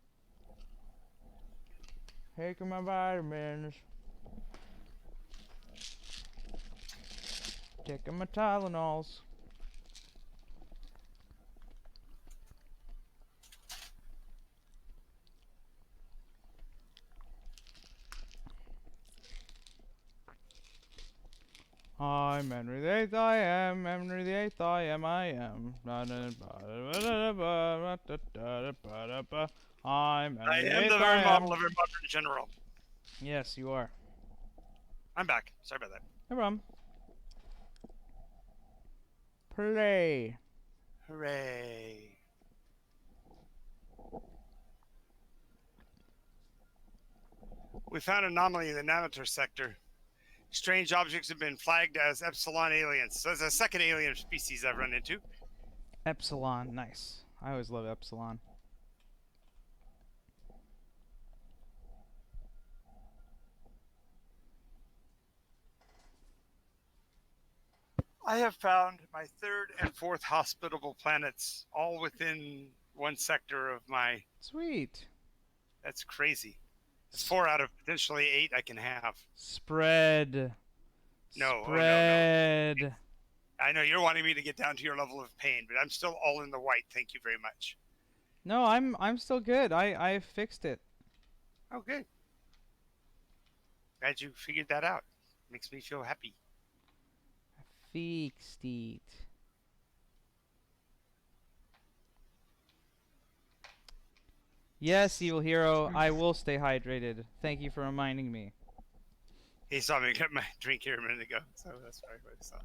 Taking my vitamins. Taking my Tylenols. I'm Henry the Eighth, I am. Henry the Eighth, I am. I am. I'm Henry I the am the Eighth, very I model am. of a modern general. Yes, you are. I'm back. Sorry about that. No problem. Play. Hooray. We found an anomaly in the Nanotor sector. Strange objects have been flagged as Epsilon aliens. So that's a second alien species I've run into. Epsilon, nice. I always love Epsilon. I have found my third and fourth hospitable planets all within one sector of my. Sweet. That's crazy. It's 4 out of potentially 8 I can have. Spread. No, oh no, no. Spread. I know you're wanting me to get down to your level of pain, but I'm still all in the white. Thank you very much. No, I'm still good. I fixed it. Oh, good. Glad you figured that out. Makes me feel happy. Fixed it. Yes, evil hero, I will stay hydrated. Thank you for reminding me. He saw me get my drink here a minute ago, so that's probably what he saw.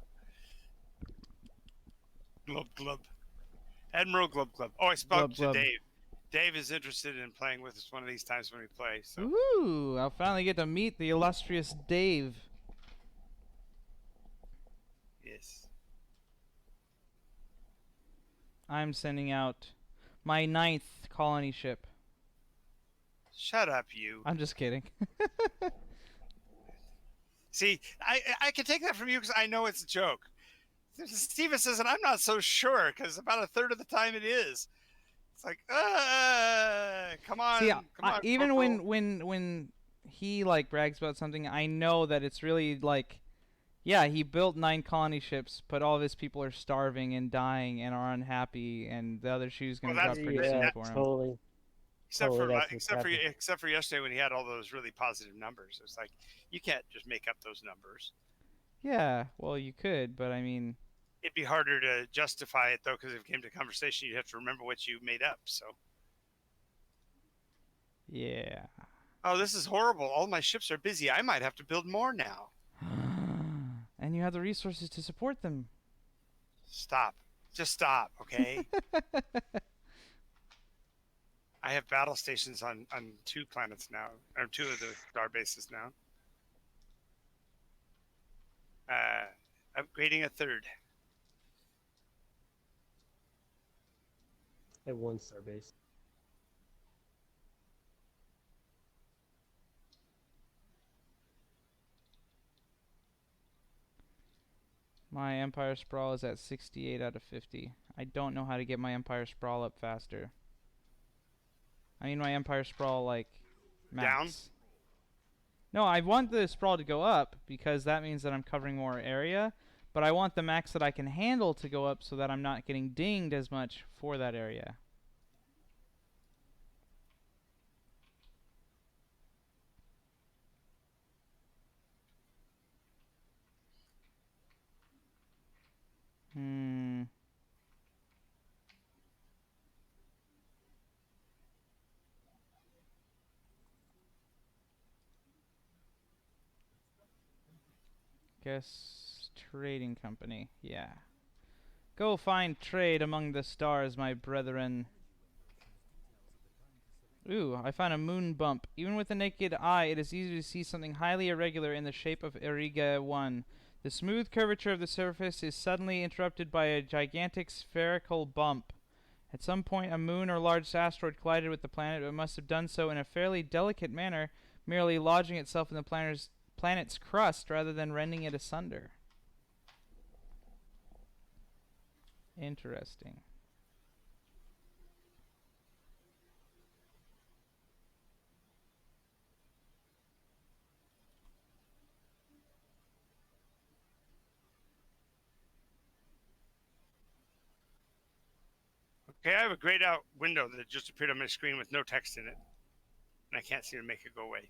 Glub glub. Admiral Glub Glub. Oh, I spoke Glub, to glub. Dave. Dave is interested in playing with us one of these times when we play. So Ooh, I'll finally get to meet the illustrious Dave. yes. I'm sending out my 9th colony ship. Shut up, you. I'm just kidding. See, I can take that from you because I know it's a joke. Steven says, and I'm not so sure because about a third of the time it is. It's like, come on, See, come on, even Corporal. when he like brags about something, I know that it's really like, yeah, he built 9 colony ships, but all of his people are starving and dying and are unhappy, and the other shoe's gonna Well, drop that's pretty Yeah, soon for him. totally. Totally, that's what's happening. except for yesterday when he had all those really positive numbers. It's like you can't just make up those numbers. Yeah, well, you could, but I mean, It'd be harder to justify it though, because if it came to conversation, you'd have to remember what you made up. So, yeah. oh, this is horrible. All my ships are busy. I might have to build more now. And you have the resources to support them. Stop. Just stop, okay? I have battle stations on 2 planets now, or 2 of the star bases now. Upgrading a 3rd. I have 1 star base. My Empire Sprawl is at 68 out of 50. I don't know how to get my Empire Sprawl up faster. I mean my Empire Sprawl, like, max. Down? No, I want the Sprawl to go up, because that means that I'm covering more area. But I want the max that I can handle to go up so that I'm not getting dinged as much for that area. Guess trading company. Yeah. Go find trade among the stars, my brethren. Ooh, I found a moon bump. Even with the naked eye, it is easy to see something highly irregular in the shape of Eriga 1. The smooth curvature of the surface is suddenly interrupted by a gigantic spherical bump. At some point, a moon or large asteroid collided with the planet, but must have done so in a fairly delicate manner, merely lodging itself in the planet's crust rather than rending it asunder. Interesting. Okay, I have a grayed out window that just appeared on my screen with no text in it. And I can't seem to make it go away.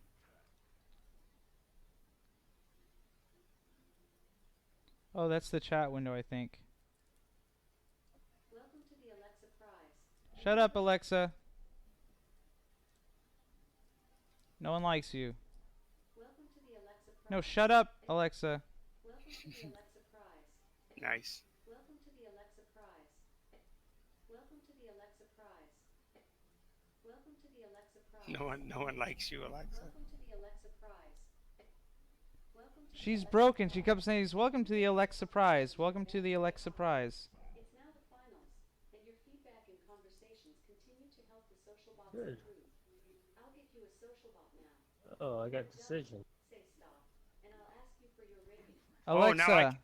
Oh, that's the chat window, I think. Welcome to the Alexa Prize. Shut up, Alexa. No one likes you. Welcome to the Alexa Prize. No, shut up, Alexa. Welcome to the Alexa Prize. Nice. Welcome to the Alexa Prize. Welcome to the Alexa Prize. Welcome to the Alexa Prize. No one likes you, Alexa. Welcome to the Alexa Prize. Welcome to She's the broken. She kept saying, "Welcome to the Alexa Prize. Welcome to the Alexa Prize." It's now the finals, and your feedback and conversations continue to help the social bots Good. improve. I'll give you a social bot now. Oh, I got decision. Say stop, and I'll ask you for your rating. Oh, now Alexa,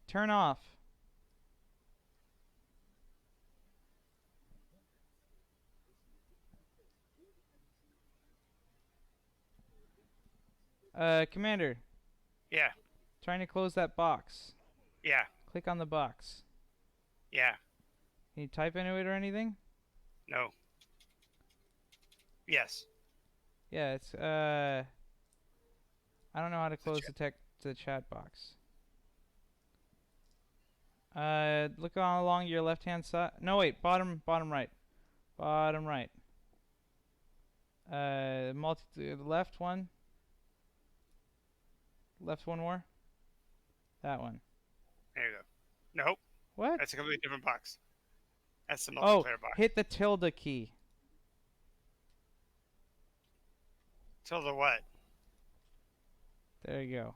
turn off. Commander, Yeah, trying to close that box. yeah, Click on the box. yeah. Can you type into it or anything? No. Yes. Yeah, it's I don't know how to close the chat box. Look along your left-hand side. No, wait, bottom right. Bottom right. Left one. Left one more. That one. There you go. Nope. What? That's a completely different box. That's the Oh, multiplayer box. hit the tilde key. Tilde what? There you go.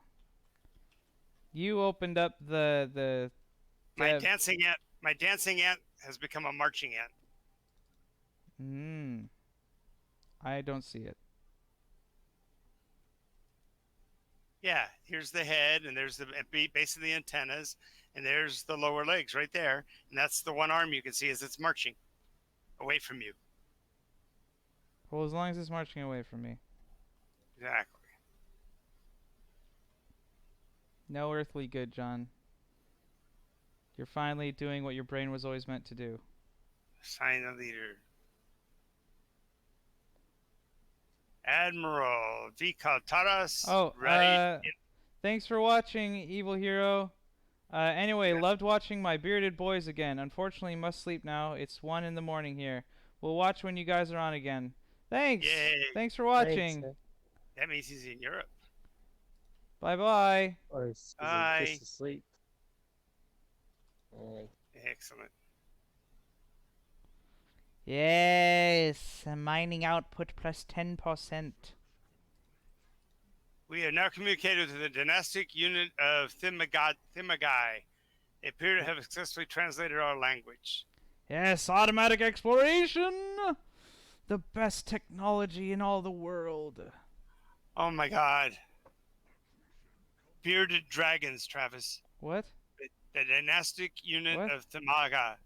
You opened up the My dev- dancing ant has become a marching ant. I don't see it. Yeah, here's the head, and there's the base of the antennas, and there's the lower legs right there, and that's the one arm you can see as it's marching away from you. Well, as long as it's marching away from me. Exactly. No earthly good, John. You're finally doing what your brain was always meant to do. Sign the leader. Admiral Vikaltaras. Oh, Right. thanks for watching, Evil Hero. Anyway, Yeah. loved watching my bearded boys again. Unfortunately, must sleep now. It's 1 in the morning here. We'll watch when you guys are on again. Thanks. Yay. Thanks for Thanks, watching. That means he's in Europe. Bye-bye. or is Bye. just asleep? Excellent. Yes, mining output plus 10%. We have now communicated with the dynastic unit of Thimagai. They appear to have successfully translated our language. Yes, automatic exploration! The best technology in all the world. Oh my god. Bearded dragons, Travis. What? The dynastic unit What? of Thimaga.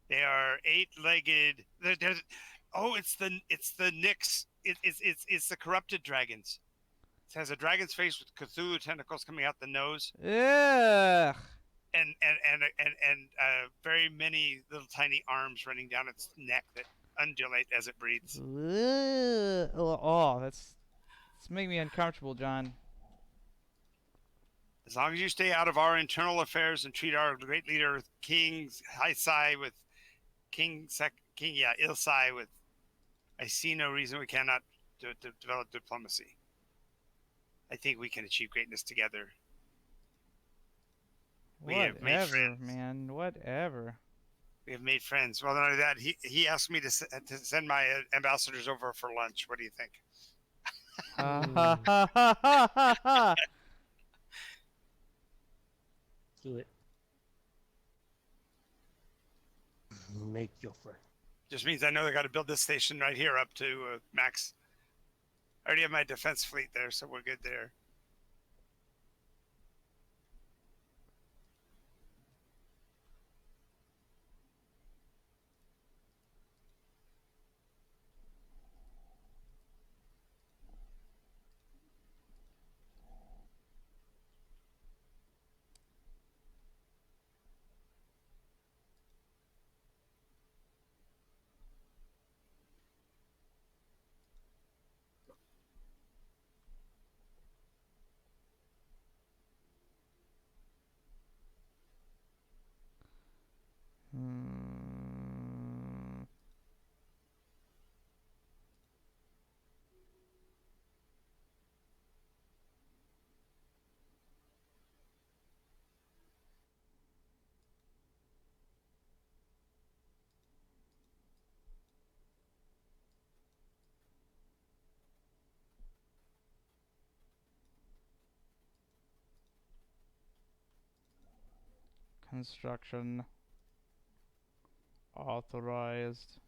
They are 8-legged. It's the Nyx. It's the corrupted dragons. It has a dragon's face with Cthulhu tentacles coming out the nose, Ugh. and very many little tiny arms running down its neck that undulate as it breathes. Ugh. Oh, that's making me uncomfortable, John. As long as you stay out of our internal affairs and treat our great leader King Haisai with Ilsai with, I see no reason we cannot develop diplomacy. I think we can achieve greatness together. We have made Whatever, friends. man. Whatever. We have made friends. Well, not only that, he asked me to send my ambassadors over for lunch. What do you think? Ha ha ha ha ha ha ha. Do it. Make your friend. Just means I know I got to build this station right here up to max. I already have my defense fleet there, so we're good there. Construction authorized.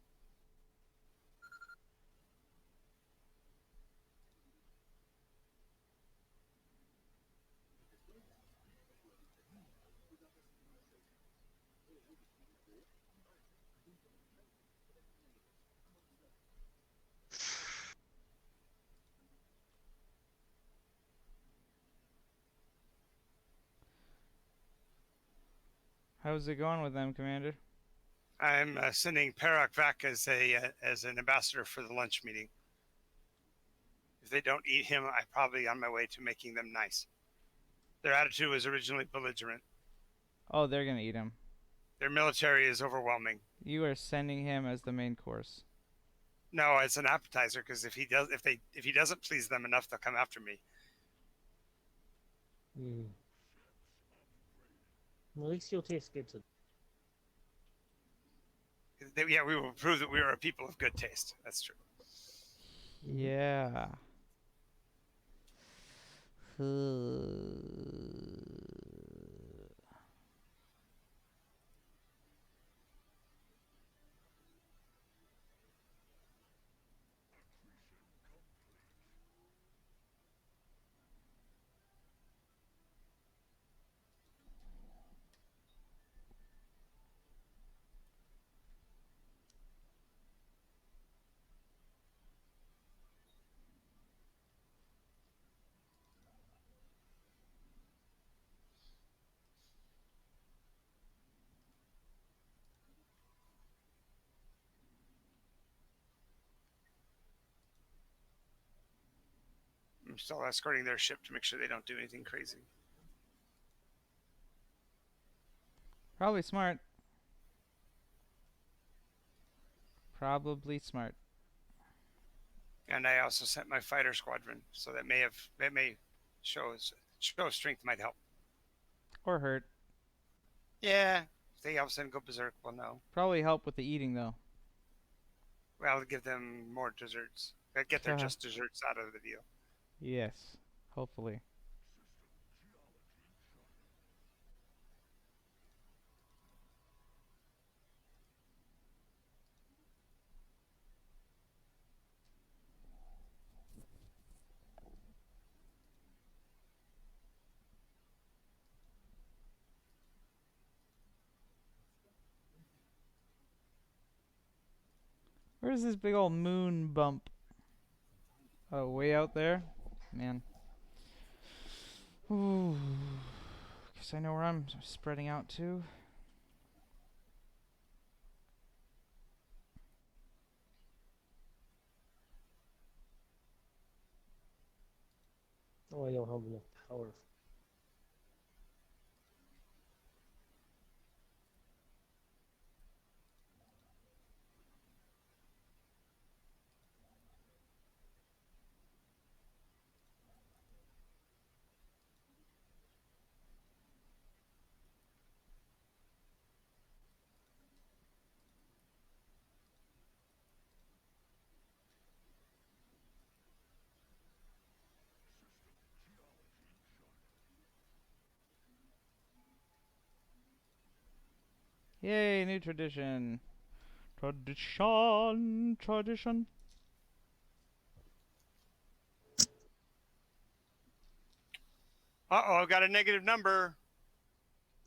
How's it going with them, Commander? I'm sending Perak back as an ambassador for the lunch meeting. If they don't eat him, I'm probably on my way to making them nice. Their attitude was originally belligerent. Oh, they're gonna eat him. Their military is overwhelming. You are sending him as the main course. No, it's an appetizer because if he doesn't please them enough, they'll come after me. Well, at least you'll taste good to. Yeah, we will prove that we are a people of good taste. That's true. Yeah. still escorting their ship to make sure they don't do anything crazy. Probably smart. Probably smart. And I also sent my fighter squadron, so that may show strength might help. Or hurt. Yeah, if they all of a sudden go berserk, well, no. Probably help with the eating, though. Well, I'll give them more desserts. Get their just desserts out of the deal. Yes. Hopefully. Where's this big old moon bump? Oh, way out there? Man. Ooh. Guess I know where I'm spreading out to. Oh, I don't have enough power. Yay, new tradition. Tradition. Tradition. Uh-oh, I've got a negative number.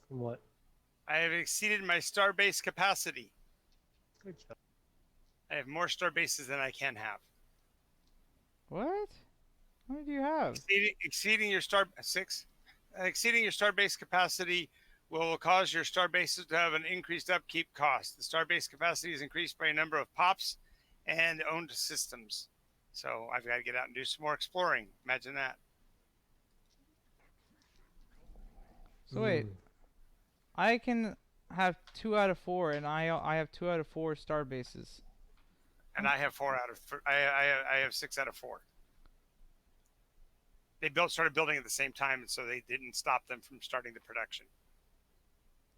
From what? I have exceeded my starbase capacity. Good job. I have more starbases than I can have. What? How many do you have? Exceeding your exceeding your starbase capacity will cause your starbases to have an increased upkeep cost. The starbase capacity is increased by a number of pops and owned systems. So I've got to get out and do some more exploring. Imagine that. So wait, I can have 2 out of 4, and I have 2 out of 4 star bases. And I have I have 6 out of 4. They started building at the same time, and so they didn't stop them from starting the production.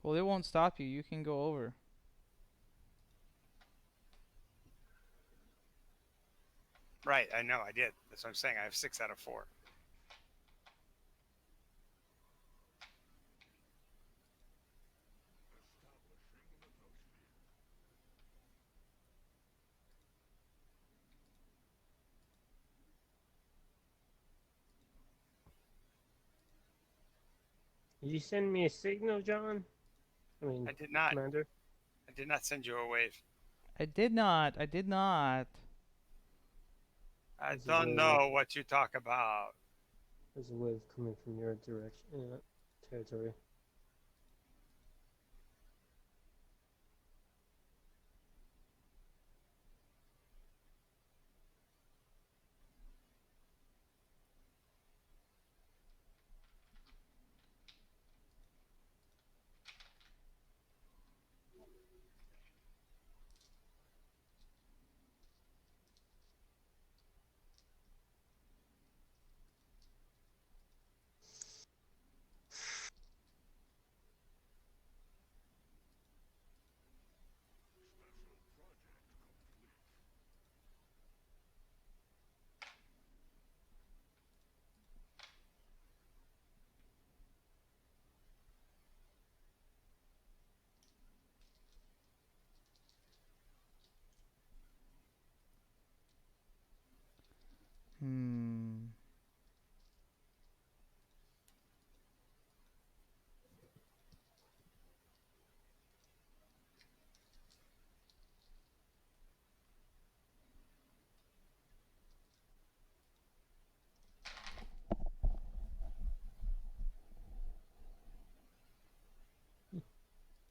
Well, it won't stop you. You can go over. Right, I know, I did. That's what I'm saying. I have 6 out of 4. Did you send me a signal, John? I did not. Commander? I did not send you a wave. I did not. I did not. I don't know what you talk about. There's a wave coming from your direction, territory.